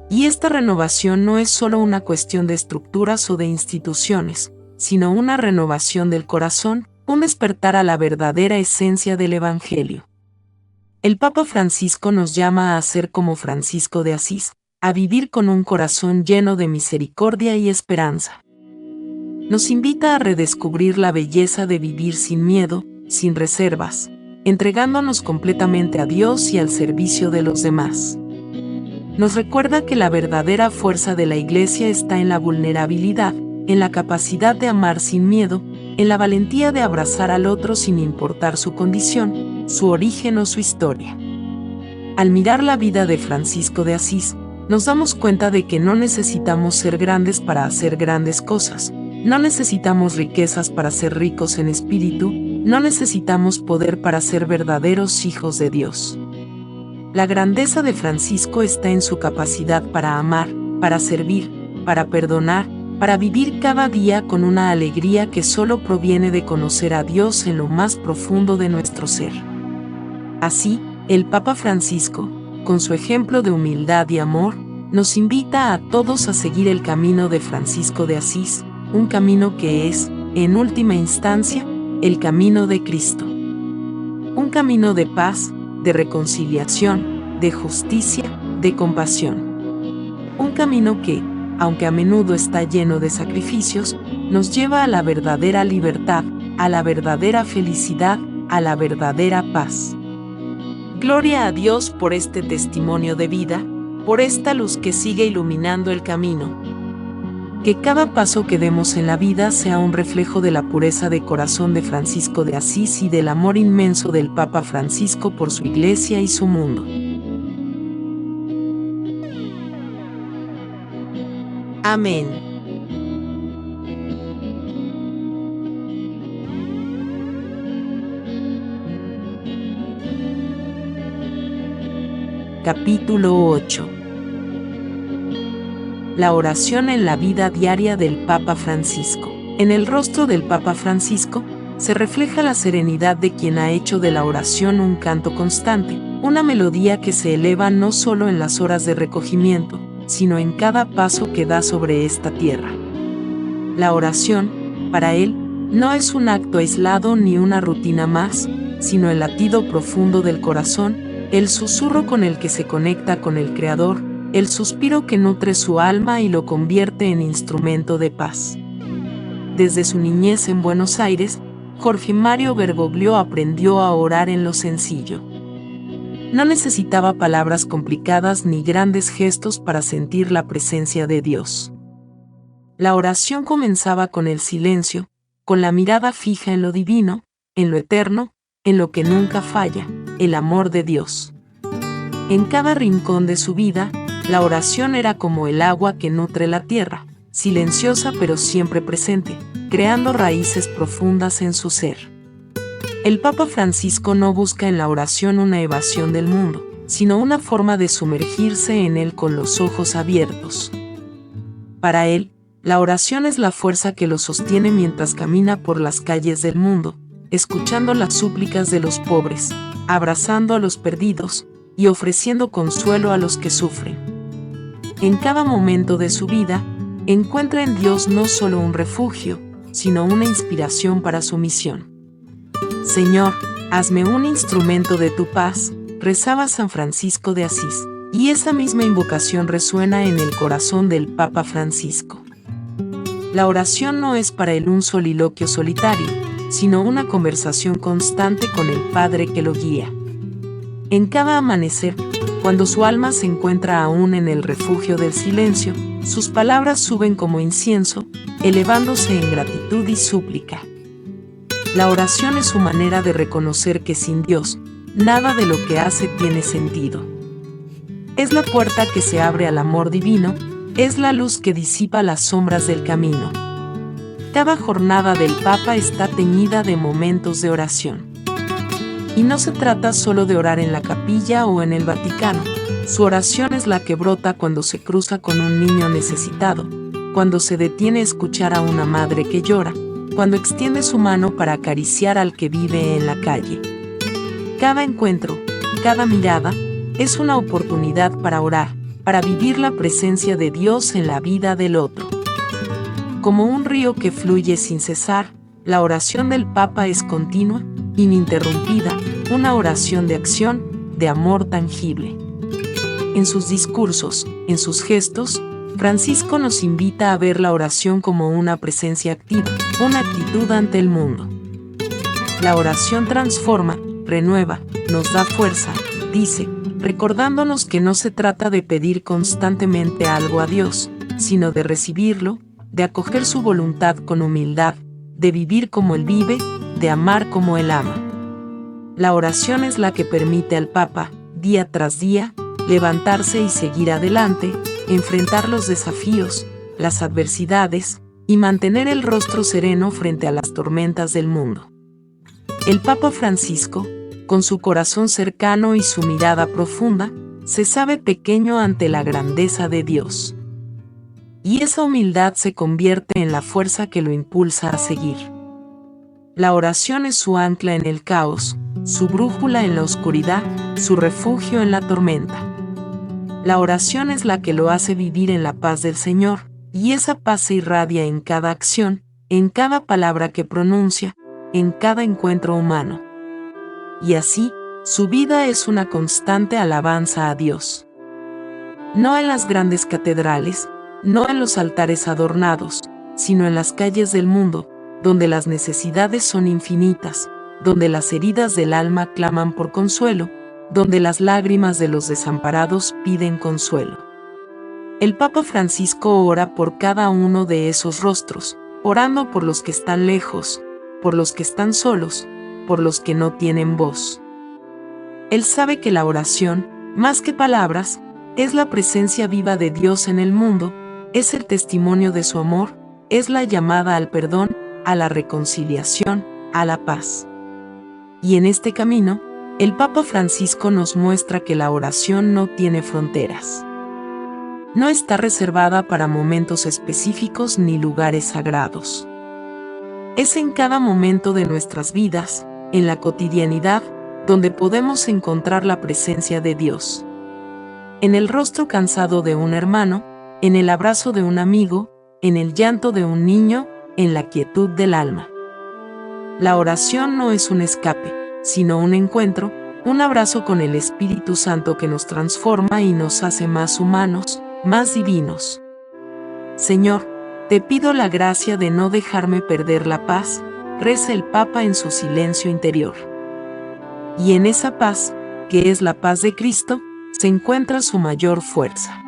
[SPEAKER 1] Y esta renovación no es solo una cuestión de estructuras o de instituciones, sino una renovación del corazón, un despertar a la verdadera esencia del Evangelio. El Papa Francisco nos llama a ser como Francisco de Asís, a vivir con un corazón lleno de misericordia y esperanza. Nos invita a redescubrir la belleza de vivir sin miedo, sin reservas, entregándonos completamente a Dios y al servicio de los demás. Nos recuerda que la verdadera fuerza de la Iglesia está en la vulnerabilidad, en la capacidad de amar sin miedo, en la valentía de abrazar al otro sin importar su condición, su origen o su historia. Al mirar la vida de Francisco de Asís, nos damos cuenta de que no necesitamos ser grandes para hacer grandes cosas. No necesitamos riquezas para ser ricos en espíritu, no necesitamos poder para ser verdaderos hijos de Dios. La grandeza de Francisco está en su capacidad para amar, para servir, para perdonar, para vivir cada día con una alegría que solo proviene de conocer a Dios en lo más profundo de nuestro ser. Así, el Papa Francisco, con su ejemplo de humildad y amor, nos invita a todos a seguir el camino de Francisco de Asís, un camino que es, en última instancia, el camino de Cristo. Un camino de paz, de reconciliación, de justicia, de compasión. Un camino que, aunque a menudo está lleno de sacrificios, nos lleva a la verdadera libertad, a la verdadera felicidad, a la verdadera paz. Gloria a Dios por este testimonio de vida, por esta luz que sigue iluminando el camino. Que cada paso que demos en la vida sea un reflejo de la pureza de corazón de Francisco de Asís y del amor inmenso del Papa Francisco por su Iglesia y su mundo. Amén. Capítulo 8. La oración en la vida diaria del Papa Francisco. En el rostro del Papa Francisco se refleja la serenidad de quien ha hecho de la oración un canto constante, una melodía que se eleva no solo en las horas de recogimiento, sino en cada paso que da sobre esta tierra. La oración, para él, no es un acto aislado ni una rutina más, sino el latido profundo del corazón, el susurro con el que se conecta con el Creador, el suspiro que nutre su alma y lo convierte en instrumento de paz. Desde su niñez en Buenos Aires, Jorge Mario Bergoglio aprendió a orar en lo sencillo. No necesitaba palabras complicadas ni grandes gestos para sentir la presencia de Dios. La oración comenzaba con el silencio, con la mirada fija en lo divino, en lo eterno, en lo que nunca falla, el amor de Dios. En cada rincón de su vida, la oración era como el agua que nutre la tierra, silenciosa pero siempre presente, creando raíces profundas en su ser. El Papa Francisco no busca en la oración una evasión del mundo, sino una forma de sumergirse en él con los ojos abiertos. Para él, la oración es la fuerza que lo sostiene mientras camina por las calles del mundo, escuchando las súplicas de los pobres, abrazando a los perdidos y ofreciendo consuelo a los que sufren. En cada momento de su vida, encuentra en Dios no solo un refugio, sino una inspiración para su misión. Señor, hazme un instrumento de tu paz, rezaba San Francisco de Asís, y esa misma invocación resuena en el corazón del Papa Francisco. La oración no es para él un soliloquio solitario, sino una conversación constante con el Padre que lo guía. En cada amanecer, cuando su alma se encuentra aún en el refugio del silencio, sus palabras suben como incienso, elevándose en gratitud y súplica. La oración es su manera de reconocer que sin Dios, nada de lo que hace tiene sentido. Es la puerta que se abre al amor divino, es la luz que disipa las sombras del camino. Cada jornada del Papa está teñida de momentos de oración. Y no se trata solo de orar en la capilla o en el Vaticano. Su oración es la que brota cuando se cruza con un niño necesitado, cuando se detiene a escuchar a una madre que llora, cuando extiende su mano para acariciar al que vive en la calle. Cada encuentro, cada mirada, es una oportunidad para orar, para vivir la presencia de Dios en la vida del otro. Como un río que fluye sin cesar, la oración del Papa es continua, ininterrumpida, una oración de acción, de amor tangible. En sus discursos, en sus gestos, Francisco nos invita a ver la oración como una presencia activa, una actitud ante el mundo. La oración transforma, renueva, nos da fuerza, dice, recordándonos que no se trata de pedir constantemente algo a Dios, sino de recibirlo, de acoger su voluntad con humildad, de vivir como Él vive, de amar como Él ama. La oración es la que permite al Papa, día tras día, levantarse y seguir adelante, enfrentar los desafíos, las adversidades, y mantener el rostro sereno frente a las tormentas del mundo. El Papa Francisco, con su corazón cercano y su mirada profunda, se sabe pequeño ante la grandeza de Dios. Y esa humildad se convierte en la fuerza que lo impulsa a seguir. La oración es su ancla en el caos, su brújula en la oscuridad, su refugio en la tormenta. La oración es la que lo hace vivir en la paz del Señor, y esa paz se irradia en cada acción, en cada palabra que pronuncia, en cada encuentro humano. Y así, su vida es una constante alabanza a Dios. No en las grandes catedrales, no en los altares adornados, sino en las calles del mundo, donde las necesidades son infinitas, donde las heridas del alma claman por consuelo, donde las lágrimas de los desamparados piden consuelo. El Papa Francisco ora por cada uno de esos rostros, orando por los que están lejos, por los que están solos, por los que no tienen voz. Él sabe que la oración, más que palabras, es la presencia viva de Dios en el mundo, es el testimonio de su amor, es la llamada al perdón, a la reconciliación, a la paz. Y en este camino, el Papa Francisco nos muestra que la oración no tiene fronteras. No está reservada para momentos específicos ni lugares sagrados. Es en cada momento de nuestras vidas, en la cotidianidad, donde podemos encontrar la presencia de Dios. En el rostro cansado de un hermano, en el abrazo de un amigo, en el llanto de un niño, en la quietud del alma. La oración no es un escape, sino un encuentro, un abrazo con el Espíritu Santo que nos transforma y nos hace más humanos, más divinos. Señor, te pido la gracia de no dejarme perder la paz, reza el Papa en su silencio interior. Y en esa paz, que es la paz de Cristo, se encuentra su mayor fuerza.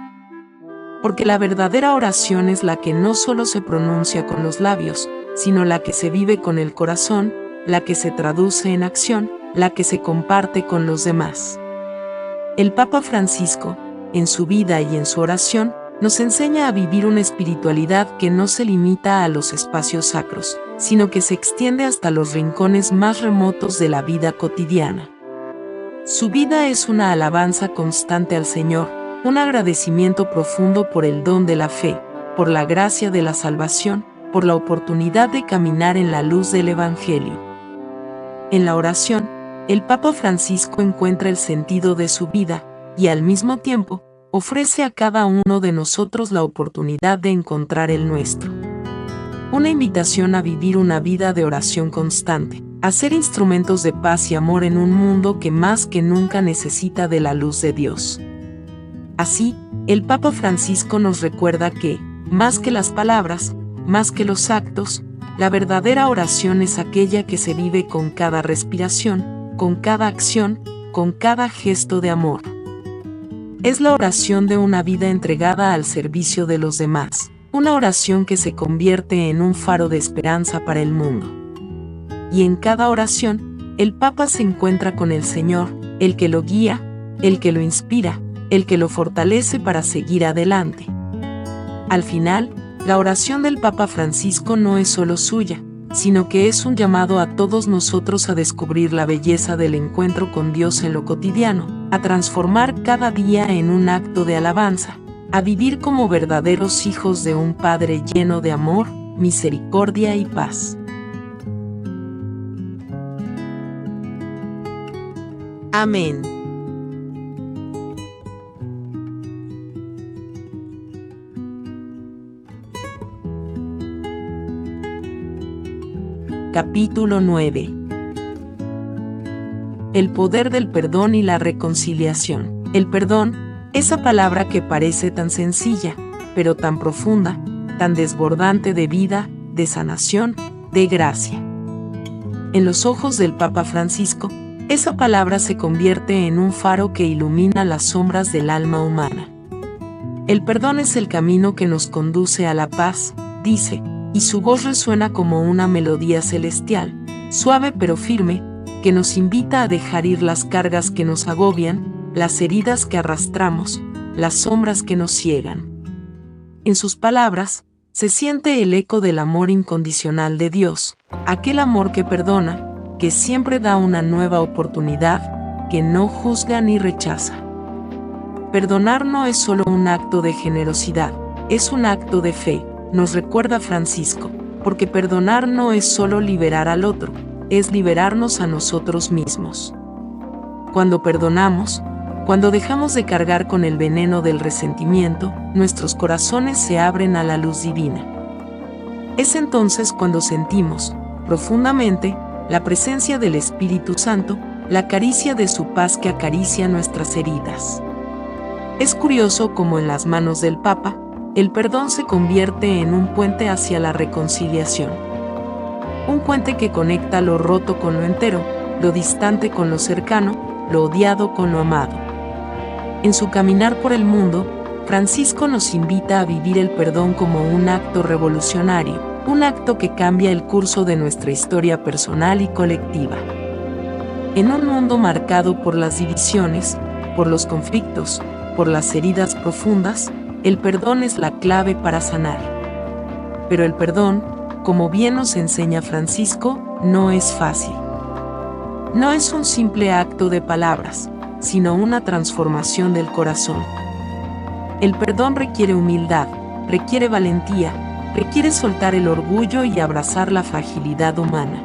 [SPEAKER 1] Porque la verdadera oración es la que no solo se pronuncia con los labios, sino la que se vive con el corazón, la que se traduce en acción, la que se comparte con los demás. El Papa Francisco, en su vida y en su oración, nos enseña a vivir una espiritualidad que no se limita a los espacios sacros, sino que se extiende hasta los rincones más remotos de la vida cotidiana. Su vida es una alabanza constante al Señor, un agradecimiento profundo por el don de la fe, por la gracia de la salvación, por la oportunidad de caminar en la luz del Evangelio. En la oración, el Papa Francisco encuentra el sentido de su vida y al mismo tiempo ofrece a cada uno de nosotros la oportunidad de encontrar el nuestro. Una invitación a vivir una vida de oración constante, a ser instrumentos de paz y amor en un mundo que más que nunca necesita de la luz de Dios. Así, el Papa Francisco nos recuerda que, más que las palabras, más que los actos, la verdadera oración es aquella que se vive con cada respiración, con cada acción, con cada gesto de amor. Es la oración de una vida entregada al servicio de los demás, una oración que se convierte en un faro de esperanza para el mundo. Y en cada oración, el Papa se encuentra con el Señor, el que lo guía, el que lo inspira, el que lo fortalece para seguir adelante. Al final, la oración del Papa Francisco no es solo suya, sino que es un llamado a todos nosotros a descubrir la belleza del encuentro con Dios en lo cotidiano, a transformar cada día en un acto de alabanza, a vivir como verdaderos hijos de un Padre lleno de amor, misericordia y paz. Amén. Capítulo 9. El poder del perdón y la reconciliación. El perdón, esa palabra que parece tan sencilla, pero tan profunda, tan desbordante de vida, de sanación, de gracia. En los ojos del Papa Francisco, esa palabra se convierte en un faro que ilumina las sombras del alma humana. El perdón es el camino que nos conduce a la paz, dice, y su voz resuena como una melodía celestial, suave pero firme, que nos invita a dejar ir las cargas que nos agobian, las heridas que arrastramos, las sombras que nos ciegan. En sus palabras, se siente el eco del amor incondicional de Dios, aquel amor que perdona, que siempre da una nueva oportunidad, que no juzga ni rechaza. Perdonar no es solo un acto de generosidad, es un acto de fe, nos recuerda Francisco, porque perdonar no es solo liberar al otro, es liberarnos a nosotros mismos. Cuando perdonamos, cuando dejamos de cargar con el veneno del resentimiento, nuestros corazones se abren a la luz divina. Es entonces cuando sentimos, profundamente, la presencia del Espíritu Santo, la caricia de su paz que acaricia nuestras heridas. Es curioso cómo en las manos del Papa, el perdón se convierte en un puente hacia la reconciliación. Un puente que conecta lo roto con lo entero, lo distante con lo cercano, lo odiado con lo amado. En su caminar por el mundo, Francisco nos invita a vivir el perdón como un acto revolucionario, un acto que cambia el curso de nuestra historia personal y colectiva. En un mundo marcado por las divisiones, por los conflictos, por las heridas profundas, el perdón es la clave para sanar. Pero el perdón, como bien nos enseña Francisco, no es fácil. No es un simple acto de palabras, sino una transformación del corazón. El perdón requiere humildad, requiere valentía, requiere soltar el orgullo y abrazar la fragilidad humana.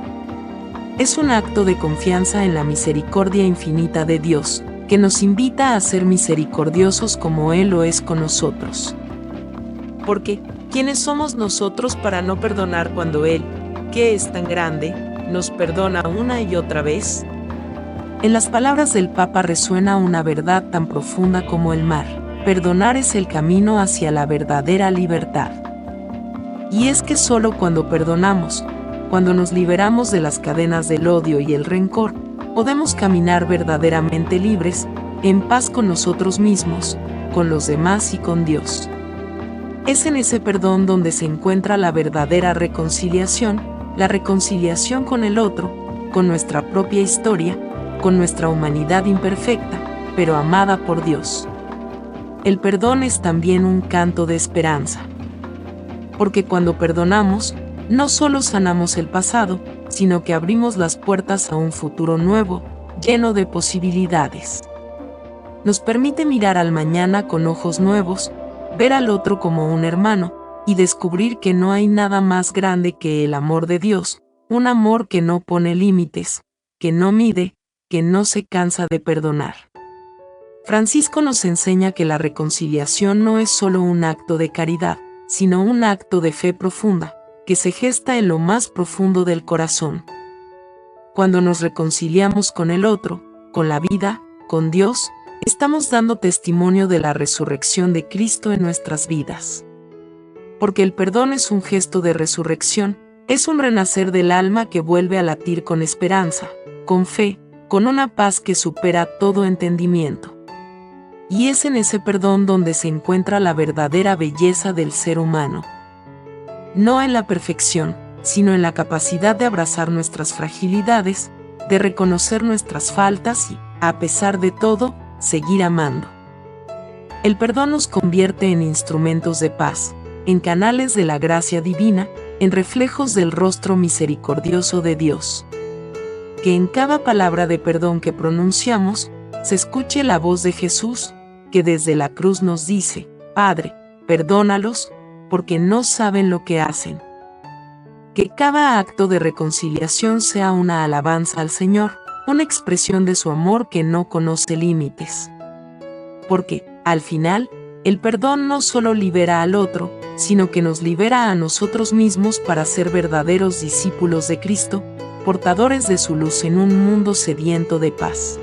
[SPEAKER 1] Es un acto de confianza en la misericordia infinita de Dios, que nos invita a ser misericordiosos como Él lo es con nosotros. Porque, ¿quiénes somos nosotros para no perdonar cuando Él, que es tan grande, nos perdona una y otra vez? En las palabras del Papa resuena una verdad tan profunda como el mar: perdonar es el camino hacia la verdadera libertad. Y es que solo cuando perdonamos, cuando nos liberamos de las cadenas del odio y el rencor, podemos caminar verdaderamente libres, en paz con nosotros mismos, con los demás y con Dios. Es en ese perdón donde se encuentra la verdadera reconciliación, la reconciliación con el otro, con nuestra propia historia, con nuestra humanidad imperfecta, pero amada por Dios. El perdón es también un canto de esperanza. Porque cuando perdonamos, no solo sanamos el pasado, sino que abrimos las puertas a un futuro nuevo, lleno de posibilidades. Nos permite mirar al mañana con ojos nuevos, ver al otro como un hermano, y descubrir que no hay nada más grande que el amor de Dios, un amor que no pone límites, que no mide, que no se cansa de perdonar. Francisco nos enseña que la reconciliación no es solo un acto de caridad, sino un acto de fe profunda, que se gesta en lo más profundo del corazón. Cuando nos reconciliamos con el otro, con la vida, con Dios, estamos dando testimonio de la resurrección de Cristo en nuestras vidas. Porque el perdón es un gesto de resurrección, es un renacer del alma que vuelve a latir con esperanza, con fe, con una paz que supera todo entendimiento. Y es en ese perdón donde se encuentra la verdadera belleza del ser humano. No en la perfección, sino en la capacidad de abrazar nuestras fragilidades, de reconocer nuestras faltas y, a pesar de todo, seguir amando. El perdón nos convierte en instrumentos de paz, en canales de la gracia divina, en reflejos del rostro misericordioso de Dios. Que en cada palabra de perdón que pronunciamos, se escuche la voz de Jesús, que desde la cruz nos dice: Padre, perdónalos, porque no saben lo que hacen. Que cada acto de reconciliación sea una alabanza al Señor, una expresión de su amor que no conoce límites. Porque, al final, el perdón no solo libera al otro, sino que nos libera a nosotros mismos para ser verdaderos discípulos de Cristo, portadores de su luz en un mundo sediento de paz.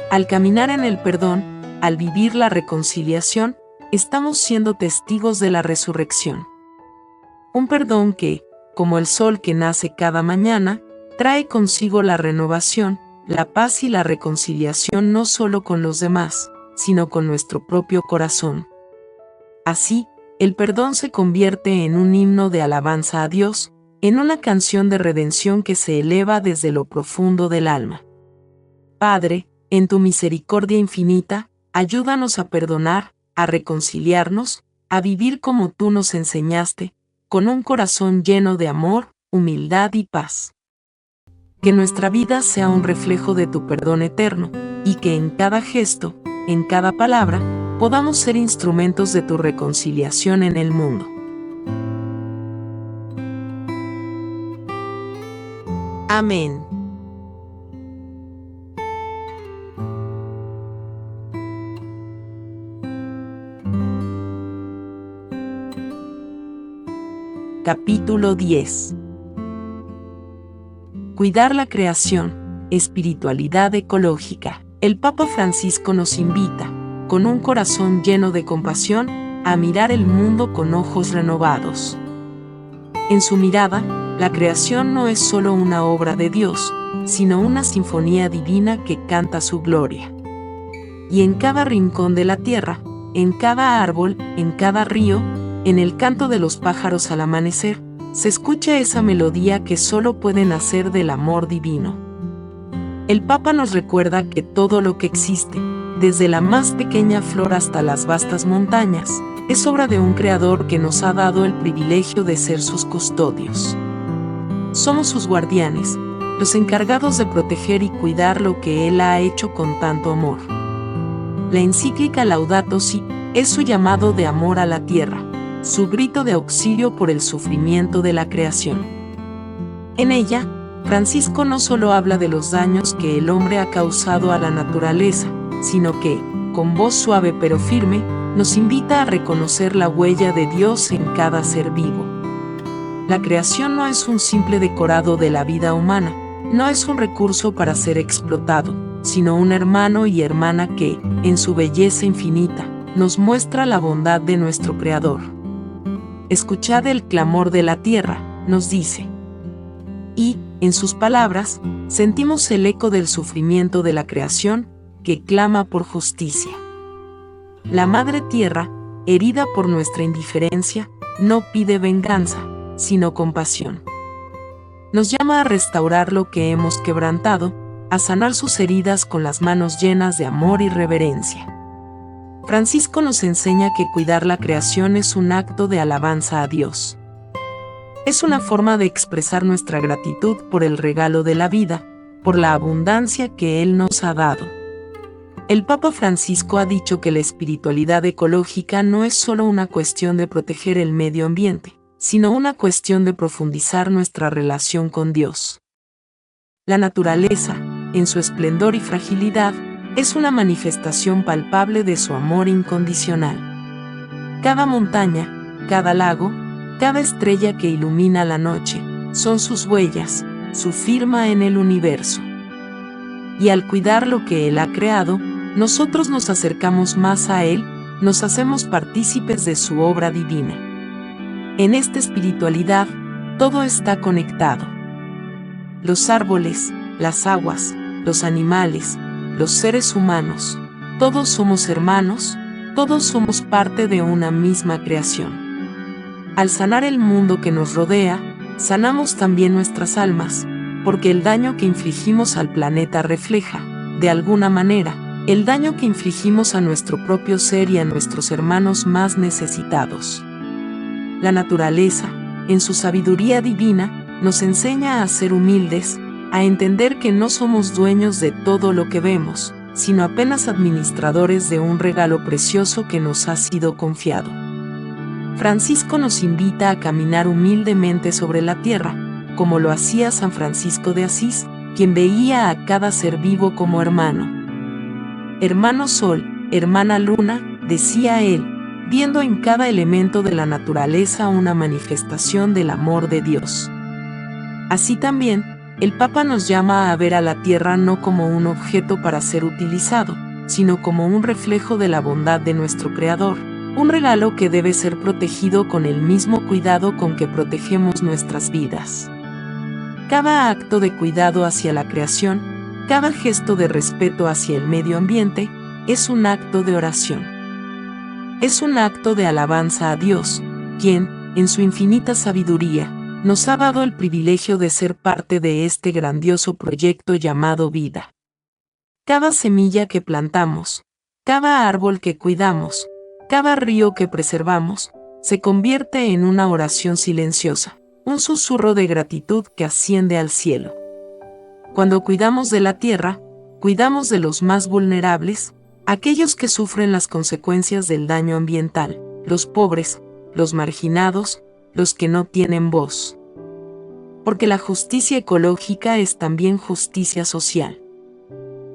[SPEAKER 1] Al caminar en el perdón, al vivir la reconciliación, estamos siendo testigos de la resurrección. Un perdón que, como el sol que nace cada mañana, trae consigo la renovación, la paz y la reconciliación no solo con los demás, sino con nuestro propio corazón. Así, el perdón se convierte en un himno de alabanza a Dios, en una canción de redención que se eleva desde lo profundo del alma. Padre, en tu misericordia infinita, ayúdanos a perdonar, a reconciliarnos, a vivir como tú nos enseñaste, con un corazón lleno de amor, humildad y paz. Que nuestra vida sea un reflejo de tu perdón eterno, y que en cada gesto, en cada palabra, podamos ser instrumentos de tu reconciliación en el mundo. Amén. Capítulo 10. Cuidar la creación, espiritualidad ecológica. El Papa Francisco nos invita, con un corazón lleno de compasión, a mirar el mundo con ojos renovados. En su mirada, la creación no es solo una obra de Dios, sino una sinfonía divina que canta su gloria. Y en cada rincón de la tierra, en cada árbol, en cada río, en el canto de los pájaros al amanecer, se escucha esa melodía que solo puede nacer del amor divino. El Papa nos recuerda que todo lo que existe, desde la más pequeña flor hasta las vastas montañas, es obra de un Creador que nos ha dado el privilegio de ser sus custodios. Somos sus guardianes, los encargados de proteger y cuidar lo que Él ha hecho con tanto amor. La encíclica Laudato Si es su llamado de amor a la tierra, su grito de auxilio por el sufrimiento de la creación. En ella, Francisco no solo habla de los daños que el hombre ha causado a la naturaleza, sino que, con voz suave pero firme, nos invita a reconocer la huella de Dios en cada ser vivo. La creación no es un simple decorado de la vida humana, no es un recurso para ser explotado, sino un hermano y hermana que, en su belleza infinita, nos muestra la bondad de nuestro Creador. Escuchad el clamor de la tierra, nos dice. Y, en sus palabras, sentimos el eco del sufrimiento de la creación que clama por justicia. La Madre Tierra, herida por nuestra indiferencia, no pide venganza, sino compasión. Nos llama a restaurar lo que hemos quebrantado, a sanar sus heridas con las manos llenas de amor y reverencia. Francisco nos enseña que cuidar la creación es un acto de alabanza a Dios. Es una forma de expresar nuestra gratitud por el regalo de la vida, por la abundancia que Él nos ha dado. El Papa Francisco ha dicho que la espiritualidad ecológica no es solo una cuestión de proteger el medio ambiente, sino una cuestión de profundizar nuestra relación con Dios. La naturaleza, en su esplendor y fragilidad, es una manifestación palpable de su amor incondicional. Cada montaña, cada lago, cada estrella que ilumina la noche, son sus huellas, su firma en el universo. Y al cuidar lo que Él ha creado, nosotros nos acercamos más a Él, nos hacemos partícipes de su obra divina. En esta espiritualidad, todo está conectado. Los árboles, las aguas, los animales, los seres humanos, todos somos hermanos, todos somos parte de una misma creación. Al sanar el mundo que nos rodea, sanamos también nuestras almas, porque el daño que infligimos al planeta refleja, de alguna manera, el daño que infligimos a nuestro propio ser y a nuestros hermanos más necesitados. La naturaleza, en su sabiduría divina, nos enseña a ser humildes, a entender que no somos dueños de todo lo que vemos, sino apenas administradores de un regalo precioso que nos ha sido confiado. Francisco nos invita a caminar humildemente sobre la tierra, como lo hacía San Francisco de Asís, quien veía a cada ser vivo como hermano. Hermano Sol, hermana Luna, decía él, viendo en cada elemento de la naturaleza una manifestación del amor de Dios. Así también, el Papa nos llama a ver a la tierra no como un objeto para ser utilizado, sino como un reflejo de la bondad de nuestro Creador, un regalo que debe ser protegido con el mismo cuidado con que protegemos nuestras vidas. Cada acto de cuidado hacia la creación, cada gesto de respeto hacia el medio ambiente, es un acto de oración. Es un acto de alabanza a Dios, quien, en su infinita sabiduría, nos ha dado el privilegio de ser parte de este grandioso proyecto llamado vida. Cada semilla que plantamos, cada árbol que cuidamos, cada río que preservamos, se convierte en una oración silenciosa, un susurro de gratitud que asciende al cielo. Cuando cuidamos de la tierra, cuidamos de los más vulnerables, aquellos que sufren las consecuencias del daño ambiental, los pobres, los marginados, los que no tienen voz. Porque la justicia ecológica es también justicia social.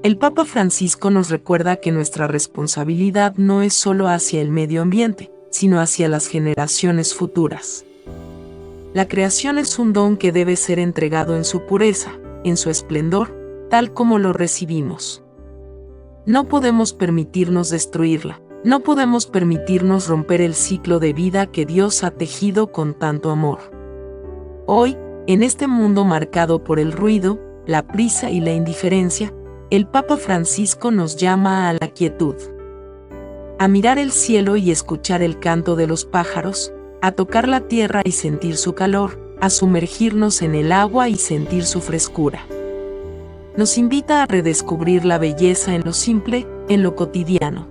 [SPEAKER 1] El Papa Francisco nos recuerda que nuestra responsabilidad no es solo hacia el medio ambiente, sino hacia las generaciones futuras. La creación es un don que debe ser entregado en su pureza, en su esplendor, tal como lo recibimos. No podemos permitirnos destruirla, no podemos permitirnos romper el ciclo de vida que Dios ha tejido con tanto amor. Hoy, en este mundo marcado por el ruido, la prisa y la indiferencia, el Papa Francisco nos llama a la quietud. A mirar el cielo y escuchar el canto de los pájaros, a tocar la tierra y sentir su calor, a sumergirnos en el agua y sentir su frescura. Nos invita a redescubrir la belleza en lo simple, en lo cotidiano.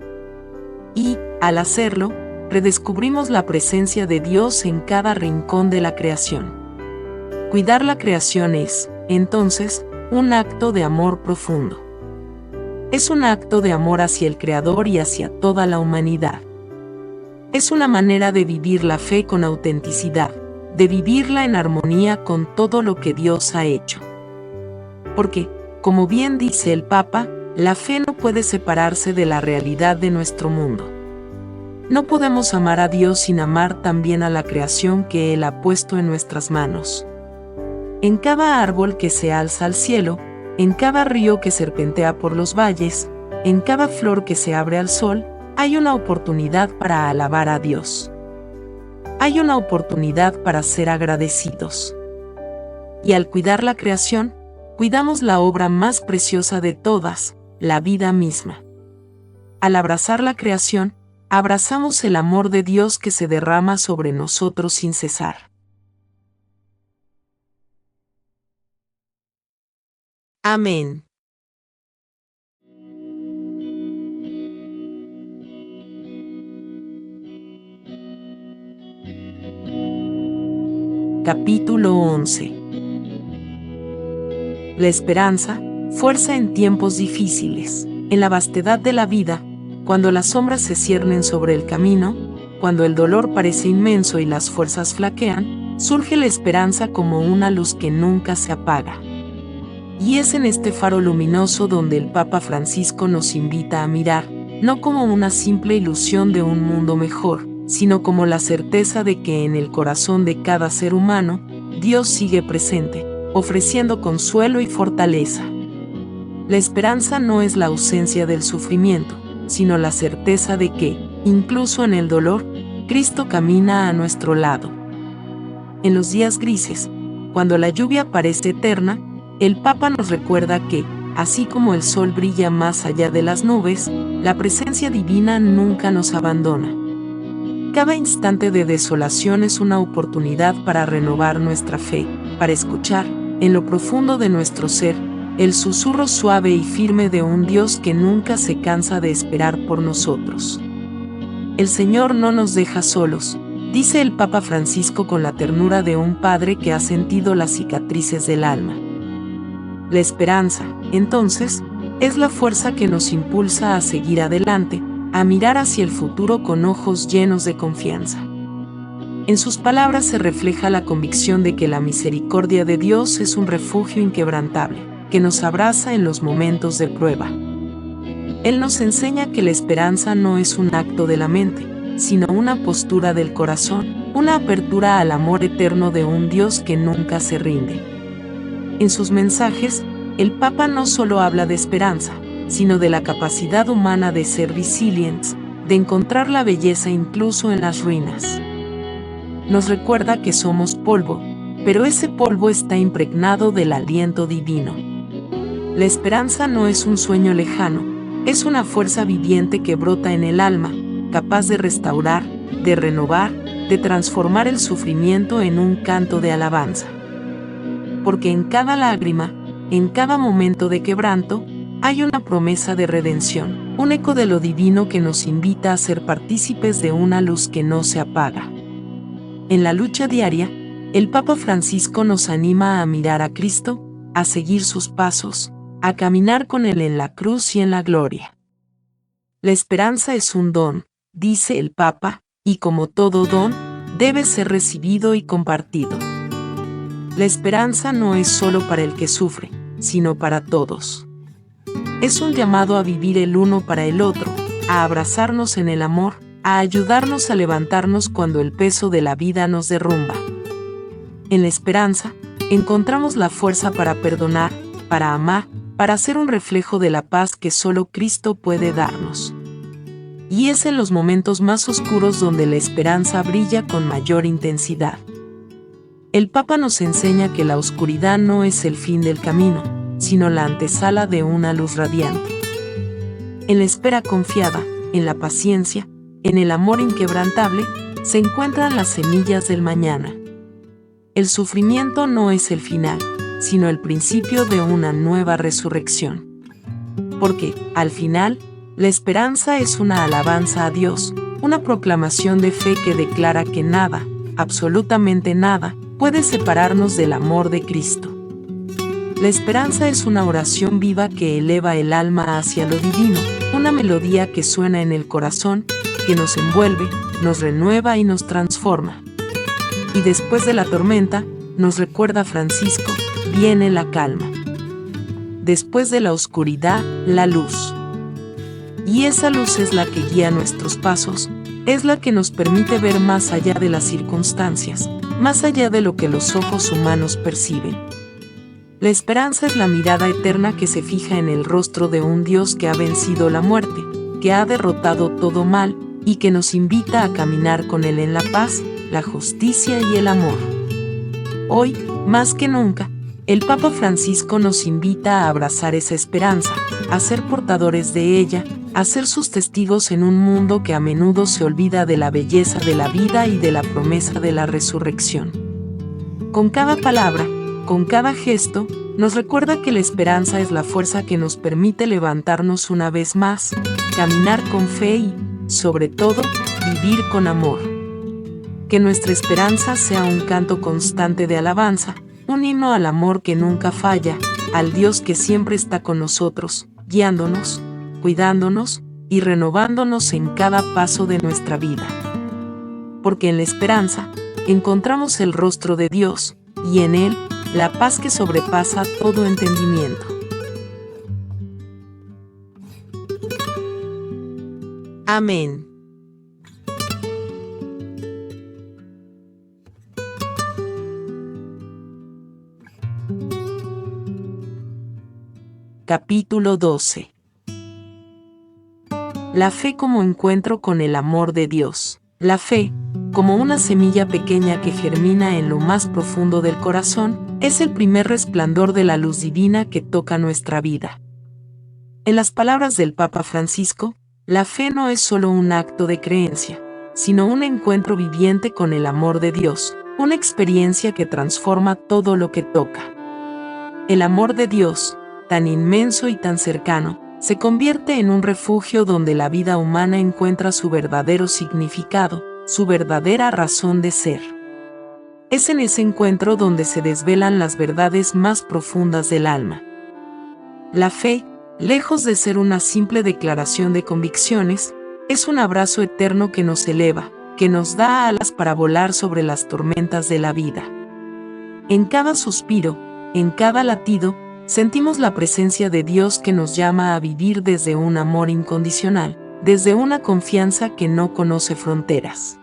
[SPEAKER 1] Y, al hacerlo, redescubrimos la presencia de Dios en cada rincón de la creación. Cuidar la creación es, entonces, un acto de amor profundo. Es un acto de amor hacia el Creador y hacia toda la humanidad. Es una manera de vivir la fe con autenticidad, de vivirla en armonía con todo lo que Dios ha hecho. Porque, como bien dice el Papa, la fe no puede separarse de la realidad de nuestro mundo. No podemos amar a Dios sin amar también a la creación que Él ha puesto en nuestras manos. En cada árbol que se alza al cielo, en cada río que serpentea por los valles, en cada flor que se abre al sol, hay una oportunidad para alabar a Dios. Hay una oportunidad para ser agradecidos. Y al cuidar la creación, cuidamos la obra más preciosa de todas, la vida misma. Al abrazar la creación, abrazamos el amor de Dios que se derrama sobre nosotros sin cesar. Amén. Capítulo 11. La esperanza, fuerza en tiempos difíciles. En la vastedad de la vida, cuando las sombras se ciernen sobre el camino, cuando el dolor parece inmenso y las fuerzas flaquean, surge la esperanza como una luz que nunca se apaga. Y es en este faro luminoso donde el Papa Francisco nos invita a mirar, no como una simple ilusión de un mundo mejor, sino como la certeza de que en el corazón de cada ser humano, Dios sigue presente, ofreciendo consuelo y fortaleza. La esperanza no es la ausencia del sufrimiento, sino la certeza de que, incluso en el dolor, Cristo camina a nuestro lado. En los días grises, cuando la lluvia parece eterna, el Papa nos recuerda que, así como el sol brilla más allá de las nubes, la presencia divina nunca nos abandona. Cada instante de desolación es una oportunidad para renovar nuestra fe, para escuchar, en lo profundo de nuestro ser, el susurro suave y firme de un Dios que nunca se cansa de esperar por nosotros. El Señor no nos deja solos, dice el Papa Francisco con la ternura de un padre que ha sentido las cicatrices del alma. La esperanza, entonces, es la fuerza que nos impulsa a seguir adelante, a mirar hacia el futuro con ojos llenos de confianza. En sus palabras se refleja la convicción de que la misericordia de Dios es un refugio inquebrantable, que nos abraza en los momentos de prueba. Él nos enseña que la esperanza no es un acto de la mente, sino una postura del corazón, una apertura al amor eterno de un Dios que nunca se rinde. En sus mensajes, el Papa no solo habla de esperanza, sino de la capacidad humana de ser resilientes, de encontrar la belleza incluso en las ruinas. Nos recuerda que somos polvo, pero ese polvo está impregnado del aliento divino. La esperanza no es un sueño lejano, es una fuerza viviente que brota en el alma, capaz de restaurar, de renovar, de transformar el sufrimiento en un canto de alabanza. Porque en cada lágrima, en cada momento de quebranto, hay una promesa de redención, un eco de lo divino que nos invita a ser partícipes de una luz que no se apaga. En la lucha diaria, el Papa Francisco nos anima a mirar a Cristo, a seguir sus pasos, a caminar con Él en la cruz y en la gloria. La esperanza es un don, dice el Papa, y como todo don, debe ser recibido y compartido. La esperanza no es solo para el que sufre, sino para todos. Es un llamado a vivir el uno para el otro, a abrazarnos en el amor, a ayudarnos a levantarnos cuando el peso de la vida nos derrumba. En la esperanza, encontramos la fuerza para perdonar, para amar, para ser un reflejo de la paz que solo Cristo puede darnos. Y es en los momentos más oscuros donde la esperanza brilla con mayor intensidad. El Papa nos enseña que la oscuridad no es el fin del camino, sino la antesala de una luz radiante. En la espera confiada, en la paciencia, en el amor inquebrantable, se encuentran las semillas del mañana. El sufrimiento no es el final, sino el principio de una nueva resurrección. Porque, al final, la esperanza es una alabanza a Dios, una proclamación de fe que declara que nada, absolutamente nada, puede separarnos del amor de Cristo. La esperanza es una oración viva que eleva el alma hacia lo divino, una melodía que suena en el corazón, que nos envuelve, nos renueva y nos transforma. Y después de la tormenta, nos recuerda Francisco, viene la calma. Después de la oscuridad, la luz. Y esa luz es la que guía nuestros pasos, es la que nos permite ver más allá de las circunstancias, más allá de lo que los ojos humanos perciben. La esperanza es la mirada eterna que se fija en el rostro de un Dios que ha vencido la muerte, que ha derrotado todo mal, y que nos invita a caminar con Él en la paz, la justicia y el amor. Hoy, más que nunca, El Papa Francisco nos invita a abrazar esa esperanza, a ser portadores de ella, a ser sus testigos en un mundo que a menudo se olvida de la belleza de la vida y de la promesa de la resurrección. Con cada palabra, con cada gesto, nos recuerda que la esperanza es la fuerza que nos permite levantarnos una vez más, caminar con fe y, sobre todo, vivir con amor. Que nuestra esperanza sea un canto constante de alabanza, un himno al amor que nunca falla, al Dios que siempre está con nosotros, guiándonos, cuidándonos y renovándonos en cada paso de nuestra vida. Porque en la esperanza encontramos el rostro de Dios, y en Él, la paz que sobrepasa todo entendimiento. Amén. Capítulo 12. La fe como encuentro con el amor de Dios. La fe, como una semilla pequeña que germina en lo más profundo del corazón, es el primer resplandor de la luz divina que toca nuestra vida. En las palabras del Papa Francisco, la fe no es solo un acto de creencia, sino un encuentro viviente con el amor de Dios, una experiencia que transforma todo lo que toca. El amor de Dios, tan inmenso y tan cercano, se convierte en un refugio donde la vida humana encuentra su verdadero significado, su verdadera razón de ser. Es en ese encuentro donde se desvelan las verdades más profundas del alma. La fe, lejos de ser una simple declaración de convicciones, es un abrazo eterno que nos eleva, que nos da alas para volar sobre las tormentas de la vida. En cada suspiro, en cada latido, sentimos la presencia de Dios que nos llama a vivir desde un amor incondicional, desde una confianza que no conoce fronteras.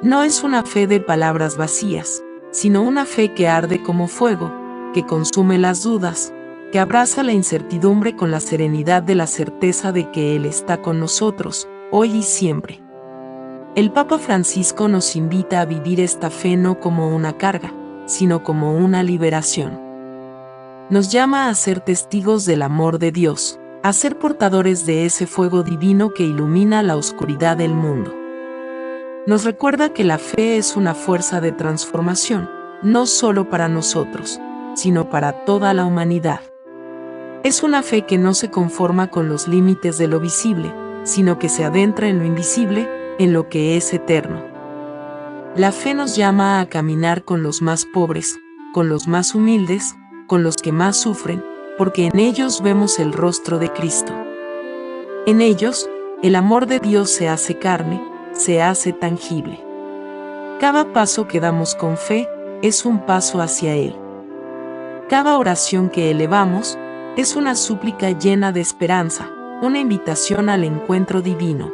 [SPEAKER 1] No es una fe de palabras vacías, sino una fe que arde como fuego, que consume las dudas, que abraza la incertidumbre con la serenidad de la certeza de que Él está con nosotros, hoy y siempre. El Papa Francisco nos invita a vivir esta fe no como una carga, sino como una liberación. Nos llama a ser testigos del amor de Dios, a ser portadores de ese fuego divino que ilumina la oscuridad del mundo. Nos recuerda que la fe es una fuerza de transformación, no solo para nosotros, sino para toda la humanidad. Es una fe que no se conforma con los límites de lo visible, sino que se adentra en lo invisible, en lo que es eterno. La fe nos llama a caminar con los más pobres, con los más humildes, con los que más sufren, porque en ellos vemos el rostro de Cristo. En ellos, el amor de Dios se hace carne, se hace tangible. Cada paso que damos con fe es un paso hacia Él. Cada oración que elevamos es una súplica llena de esperanza, una invitación al encuentro divino.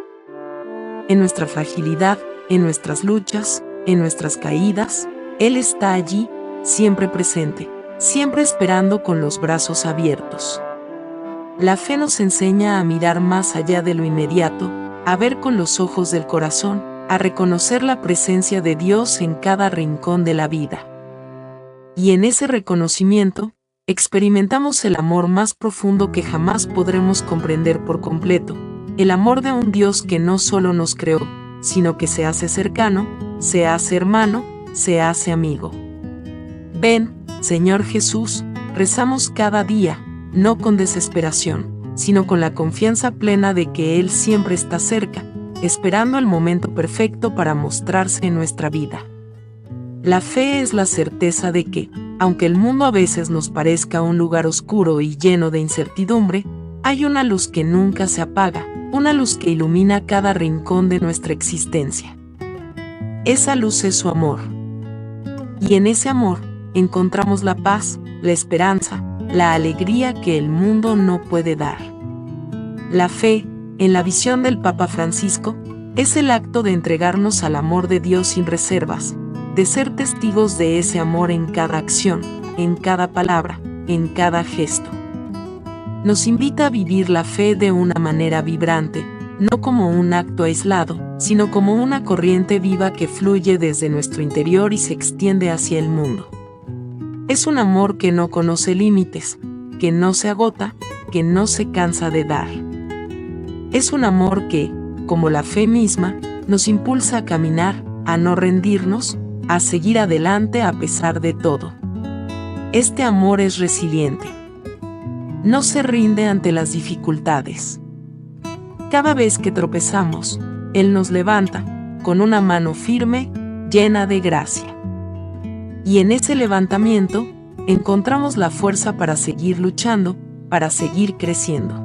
[SPEAKER 1] En nuestra fragilidad, en nuestras luchas, en nuestras caídas, Él está allí, siempre presente, siempre esperando con los brazos abiertos. La fe nos enseña a mirar más allá de lo inmediato, a ver con los ojos del corazón, a reconocer la presencia de Dios en cada rincón de la vida. Y en ese reconocimiento, experimentamos el amor más profundo que jamás podremos comprender por completo, el amor de un Dios que no solo nos creó, sino que se hace cercano, se hace hermano, se hace amigo. Ven, Señor Jesús, rezamos cada día, no con desesperación, sino con la confianza plena de que Él siempre está cerca, esperando el momento perfecto para mostrarse en nuestra vida. La fe es la certeza de que, aunque el mundo a veces nos parezca un lugar oscuro y lleno de incertidumbre, hay una luz que nunca se apaga, una luz que ilumina cada rincón de nuestra existencia. Esa luz es su amor. Y en ese amor, encontramos la paz, la esperanza, la alegría que el mundo no puede dar. La fe, en la visión del Papa Francisco, es el acto de entregarnos al amor de Dios sin reservas, de ser testigos de ese amor en cada acción, en cada palabra, en cada gesto. Nos invita a vivir la fe de una manera vibrante, no como un acto aislado, sino como una corriente viva que fluye desde nuestro interior y se extiende hacia el mundo. Es un amor que no conoce límites, que no se agota, que no se cansa de dar. Es un amor que, como la fe misma, nos impulsa a caminar, a no rendirnos, a seguir adelante a pesar de todo. Este amor es resiliente. No se rinde ante las dificultades. Cada vez que tropezamos, Él nos levanta, con una mano firme, llena de gracia. Y en ese levantamiento, encontramos la fuerza para seguir luchando, para seguir creciendo.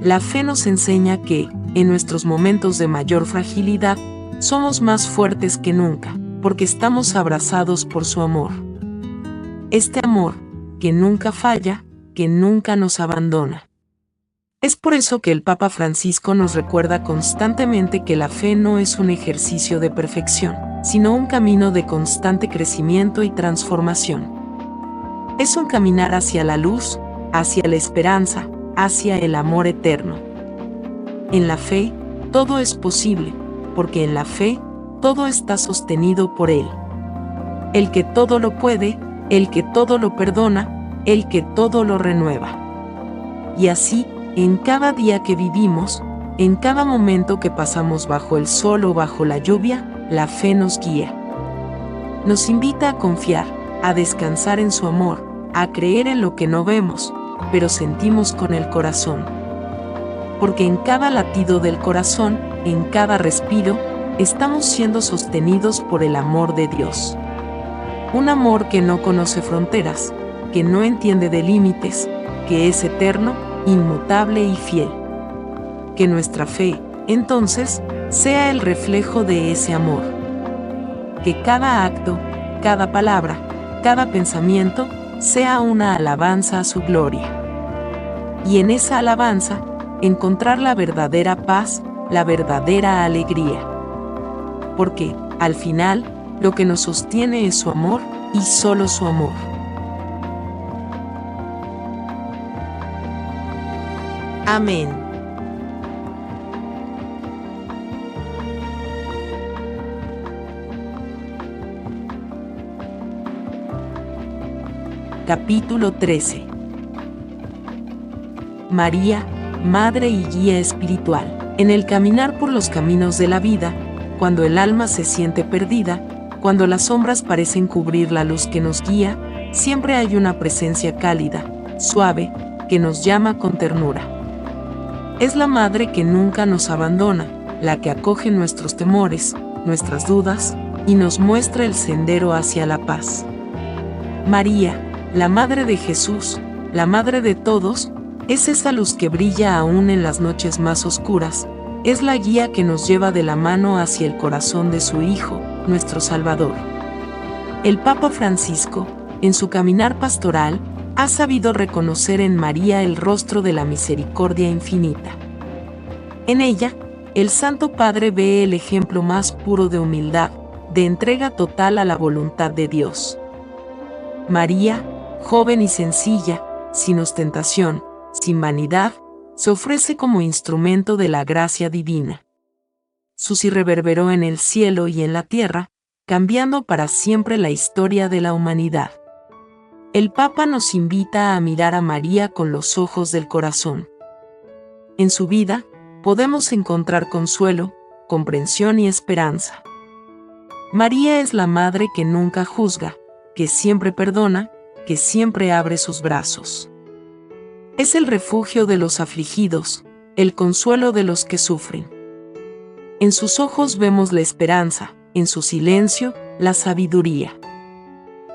[SPEAKER 1] La fe nos enseña que, en nuestros momentos de mayor fragilidad, somos más fuertes que nunca, porque estamos abrazados por su amor. Este amor, que nunca falla, que nunca nos abandona. Es por eso que el Papa Francisco nos recuerda constantemente que la fe no es un ejercicio de perfección, sino un camino de constante crecimiento y transformación. Es un caminar hacia la luz, hacia la esperanza, hacia el amor eterno. En la fe, todo es posible, porque en la fe, todo está sostenido por Él. El que todo lo puede, el que todo lo perdona, el que todo lo renueva. Y así, en cada día que vivimos, en cada momento que pasamos bajo el sol o bajo la lluvia, la fe nos guía. Nos invita a confiar, a descansar en su amor, a creer en lo que no vemos, pero sentimos con el corazón. Porque en cada latido del corazón, en cada respiro, estamos siendo sostenidos por el amor de Dios. Un amor que no conoce fronteras, que no entiende de límites, que es eterno, inmutable y fiel. Que nuestra fe, entonces, sea el reflejo de ese amor. Que cada acto, cada palabra, cada pensamiento, sea una alabanza a su gloria. Y en esa alabanza, encontrar la verdadera paz, la verdadera alegría. Porque, al final, lo que nos sostiene es su amor, y solo su amor. Amén. Capítulo 13. María, Madre y Guía Espiritual. En el caminar por los caminos de la vida, cuando el alma se siente perdida, cuando las sombras parecen cubrir la luz que nos guía, siempre hay una presencia cálida, suave, que nos llama con ternura. Es la Madre que nunca nos abandona, la que acoge nuestros temores, nuestras dudas, y nos muestra el sendero hacia la paz. María, la Madre de Jesús, la Madre de todos, es esa luz que brilla aún en las noches más oscuras, es la guía que nos lleva de la mano hacia el corazón de su Hijo, nuestro Salvador. El Papa Francisco, en su caminar pastoral, ha sabido reconocer en María el rostro de la misericordia infinita. En ella, el Santo Padre ve el ejemplo más puro de humildad, de entrega total a la voluntad de Dios. María, joven y sencilla, sin ostentación, sin vanidad, se ofrece como instrumento de la gracia divina. Su sí reverberó en el cielo y en la tierra, cambiando para siempre la historia de la humanidad. El Papa nos invita a mirar a María con los ojos del corazón. En su vida, podemos encontrar consuelo, comprensión y esperanza. María es la Madre que nunca juzga, que siempre perdona, que siempre abre sus brazos. Es el refugio de los afligidos, el consuelo de los que sufren. En sus ojos vemos la esperanza, en su silencio, la sabiduría.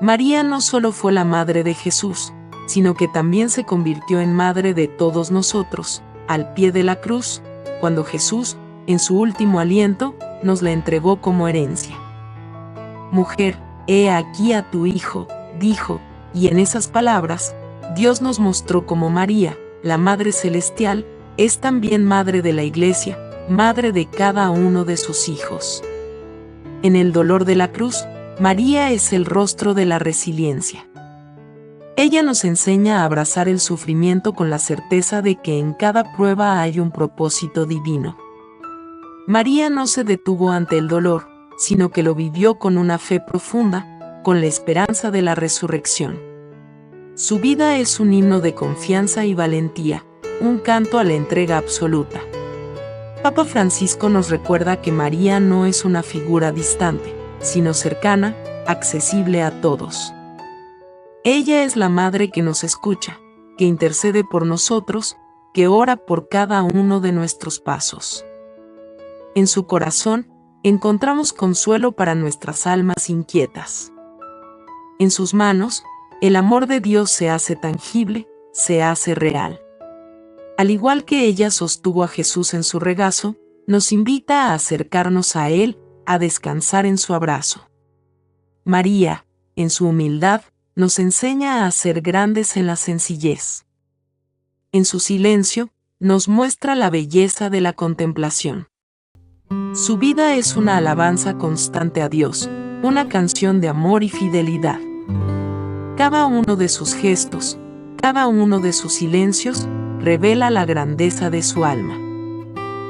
[SPEAKER 1] María no solo fue la Madre de Jesús, sino que también se convirtió en Madre de todos nosotros, al pie de la cruz, cuando Jesús, en su último aliento, nos la entregó como herencia. Mujer, he aquí a tu Hijo, dijo, y en esas palabras, Dios nos mostró cómo María, la Madre Celestial, es también Madre de la Iglesia, Madre de cada uno de sus hijos. En el dolor de la cruz, María es el rostro de la resiliencia. Ella nos enseña a abrazar el sufrimiento con la certeza de que en cada prueba hay un propósito divino. María no se detuvo ante el dolor, sino que lo vivió con una fe profunda, con la esperanza de la resurrección. Su vida es un himno de confianza y valentía, un canto a la entrega absoluta. Papa Francisco nos recuerda que María no es una figura distante, sino cercana, accesible a todos. Ella es la madre que nos escucha, que intercede por nosotros, que ora por cada uno de nuestros pasos. En su corazón, encontramos consuelo para nuestras almas inquietas. En sus manos, el amor de Dios se hace tangible, se hace real. Al igual que ella sostuvo a Jesús en su regazo, nos invita a acercarnos a Él, a descansar en su abrazo. María, en su humildad, nos enseña a ser grandes en la sencillez. En su silencio, nos muestra la belleza de la contemplación. Su vida es una alabanza constante a Dios, una canción de amor y fidelidad. Cada uno de sus gestos, cada uno de sus silencios, revela la grandeza de su alma.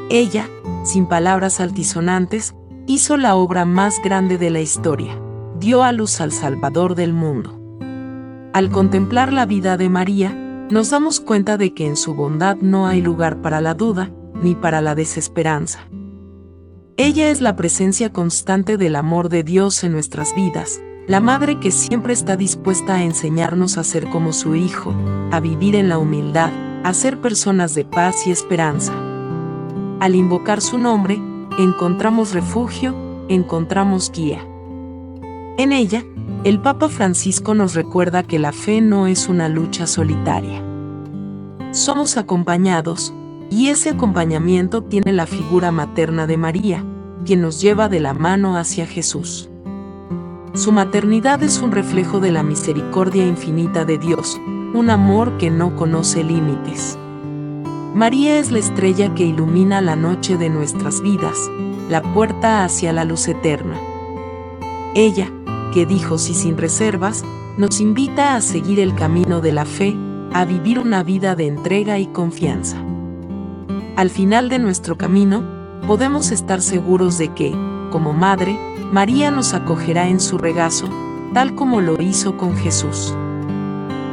[SPEAKER 1] Ella, sin palabras altisonantes, hizo la obra más grande de la historia, dio a luz al Salvador del mundo. Al contemplar la vida de María, nos damos cuenta de que en su bondad no hay lugar para la duda, ni para la desesperanza. Ella es la presencia constante del amor de Dios en nuestras vidas, la madre que siempre está dispuesta a enseñarnos a ser como su Hijo, a vivir en la humildad, a ser personas de paz y esperanza. Al invocar su nombre, encontramos refugio, encontramos guía. En ella, el Papa Francisco nos recuerda que la fe no es una lucha solitaria. Somos acompañados, y ese acompañamiento tiene la figura materna de María, quien nos lleva de la mano hacia Jesús. Su maternidad es un reflejo de la misericordia infinita de Dios, un amor que no conoce límites. María es la estrella que ilumina la noche de nuestras vidas, la puerta hacia la luz eterna. Ella, que dijo sí sin reservas, nos invita a seguir el camino de la fe, a vivir una vida de entrega y confianza. Al final de nuestro camino, podemos estar seguros de que, como madre, María nos acogerá en su regazo, tal como lo hizo con Jesús.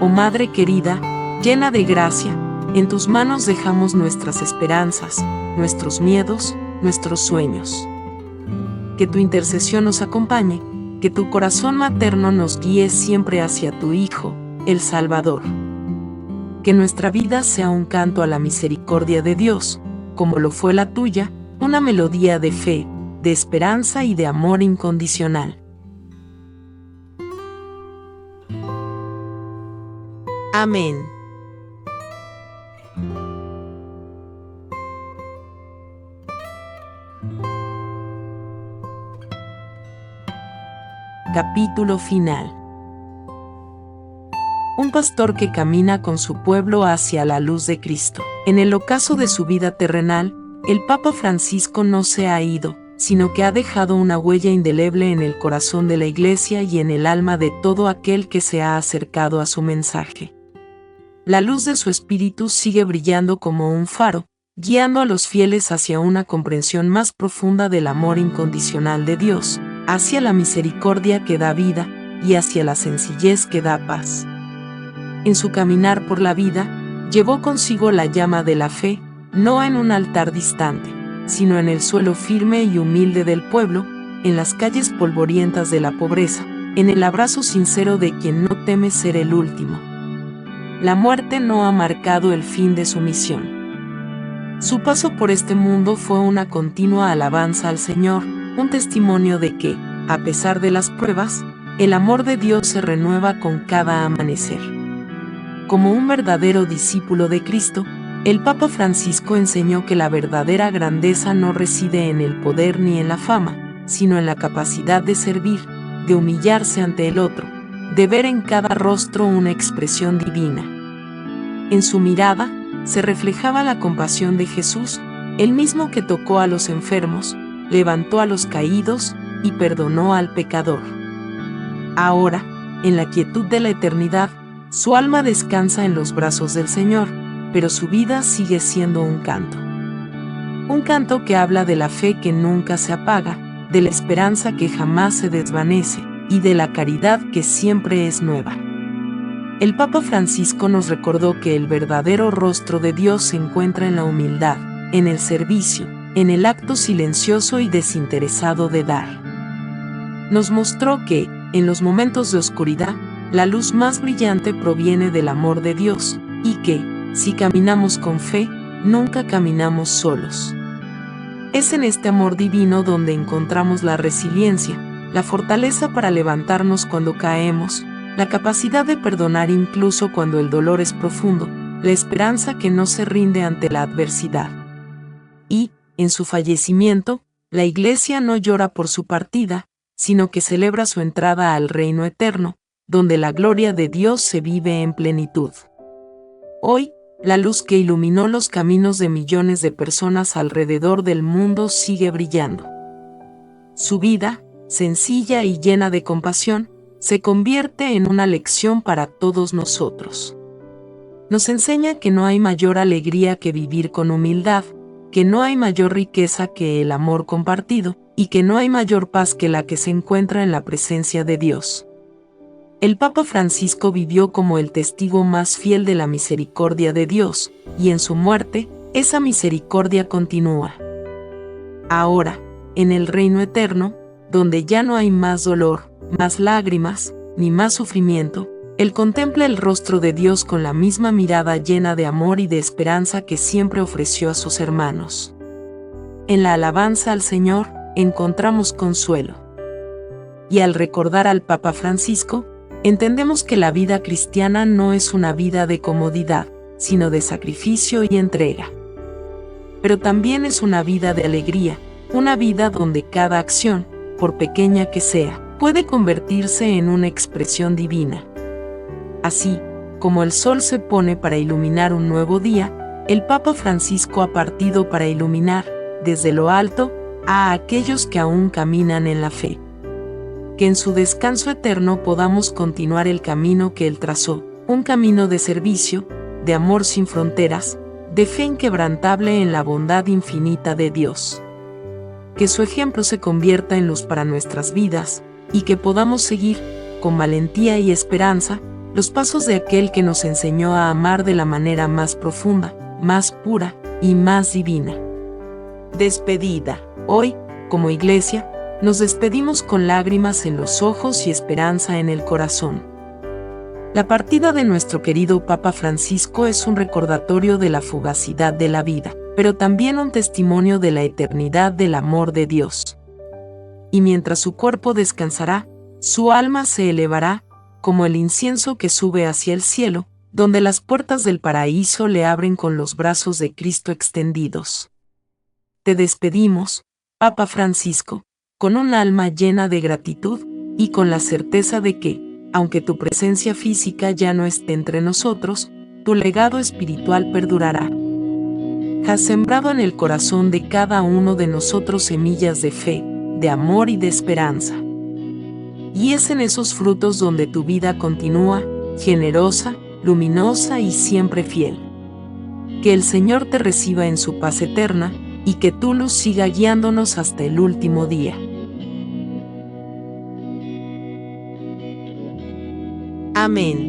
[SPEAKER 1] Oh Madre querida, llena de gracia, en tus manos dejamos nuestras esperanzas, nuestros miedos, nuestros sueños. Que tu intercesión nos acompañe, que tu corazón materno nos guíe siempre hacia tu Hijo, el Salvador. Que nuestra vida sea un canto a la misericordia de Dios, como lo fue la tuya, una melodía de fe, de esperanza y de amor incondicional. Amén. Capítulo final. Un pastor que camina con su pueblo hacia la luz de Cristo. En el ocaso de su vida terrenal, el Papa Francisco no se ha ido, sino que ha dejado una huella indeleble en el corazón de la Iglesia y en el alma de todo aquel que se ha acercado a su mensaje. La luz de su espíritu sigue brillando como un faro, guiando a los fieles hacia una comprensión más profunda del amor incondicional de Dios, hacia la misericordia que da vida y hacia la sencillez que da paz. En su caminar por la vida, llevó consigo la llama de la fe, no en un altar distante, sino en el suelo firme y humilde del pueblo, en las calles polvorientas de la pobreza, en el abrazo sincero de quien no teme ser el último. La muerte no ha marcado el fin de su misión. Su paso por este mundo fue una continua alabanza al Señor, un testimonio de que, a pesar de las pruebas, el amor de Dios se renueva con cada amanecer. Como un verdadero discípulo de Cristo, el Papa Francisco enseñó que la verdadera grandeza no reside en el poder ni en la fama, sino en la capacidad de servir, de humillarse ante el otro, de ver en cada rostro una expresión divina. En su mirada se reflejaba la compasión de Jesús, el mismo que tocó a los enfermos, levantó a los caídos y perdonó al pecador. Ahora, en la quietud de la eternidad, su alma descansa en los brazos del Señor, pero su vida sigue siendo un canto. Un canto que habla de la fe que nunca se apaga, de la esperanza que jamás se desvanece, y de la caridad que siempre es nueva. El Papa Francisco nos recordó que el verdadero rostro de Dios se encuentra en la humildad, en el servicio, en el acto silencioso y desinteresado de dar. Nos mostró que, en los momentos de oscuridad, la luz más brillante proviene del amor de Dios, y que, si caminamos con fe, nunca caminamos solos. Es en este amor divino donde encontramos la resiliencia, la fortaleza para levantarnos cuando caemos, la capacidad de perdonar incluso cuando el dolor es profundo, la esperanza que no se rinde ante la adversidad. Y, en su fallecimiento, la Iglesia no llora por su partida, sino que celebra su entrada al reino eterno, donde la gloria de Dios se vive en plenitud. Hoy, la luz que iluminó los caminos de millones de personas alrededor del mundo sigue brillando. Su vida, sencilla y llena de compasión, se convierte en una lección para todos nosotros. Nos enseña que no hay mayor alegría que vivir con humildad, que no hay mayor riqueza que el amor compartido, y que no hay mayor paz que la que se encuentra en la presencia de Dios. El Papa Francisco vivió como el testigo más fiel de la misericordia de Dios, y en su muerte, esa misericordia continúa. Ahora, en el reino eterno, donde ya no hay más dolor, más lágrimas, ni más sufrimiento, él contempla el rostro de Dios con la misma mirada llena de amor y de esperanza que siempre ofreció a sus hermanos. En la alabanza al Señor, encontramos consuelo. Y al recordar al Papa Francisco, entendemos que la vida cristiana no es una vida de comodidad, sino de sacrificio y entrega. Pero también es una vida de alegría, una vida donde cada acción, por pequeña que sea, puede convertirse en una expresión divina. Así, como el sol se pone para iluminar un nuevo día, el Papa Francisco ha partido para iluminar, desde lo alto, a aquellos que aún caminan en la fe. Que en su descanso eterno podamos continuar el camino que él trazó, un camino de servicio, de amor sin fronteras, de fe inquebrantable en la bondad infinita de Dios. Que su ejemplo se convierta en luz para nuestras vidas, y que podamos seguir, con valentía y esperanza, los pasos de aquel que nos enseñó a amar de la manera más profunda, más pura y más divina. Despedida. Hoy, como Iglesia, nos despedimos con lágrimas en los ojos y esperanza en el corazón. La partida de nuestro querido Papa Francisco es un recordatorio de la fugacidad de la vida, pero también un testimonio de la eternidad del amor de Dios. Y mientras su cuerpo descansará, su alma se elevará, como el incienso que sube hacia el cielo, donde las puertas del paraíso le abren con los brazos de Cristo extendidos. Te despedimos, Papa Francisco, con un alma llena de gratitud y con la certeza de que, aunque tu presencia física ya no esté entre nosotros, tu legado espiritual perdurará. Has sembrado en el corazón de cada uno de nosotros semillas de fe, de amor y de esperanza. Y es en esos frutos donde tu vida continúa, generosa, luminosa y siempre fiel. Que el Señor te reciba en su paz eterna, y que tu luz siga guiándonos hasta el último día. Amén.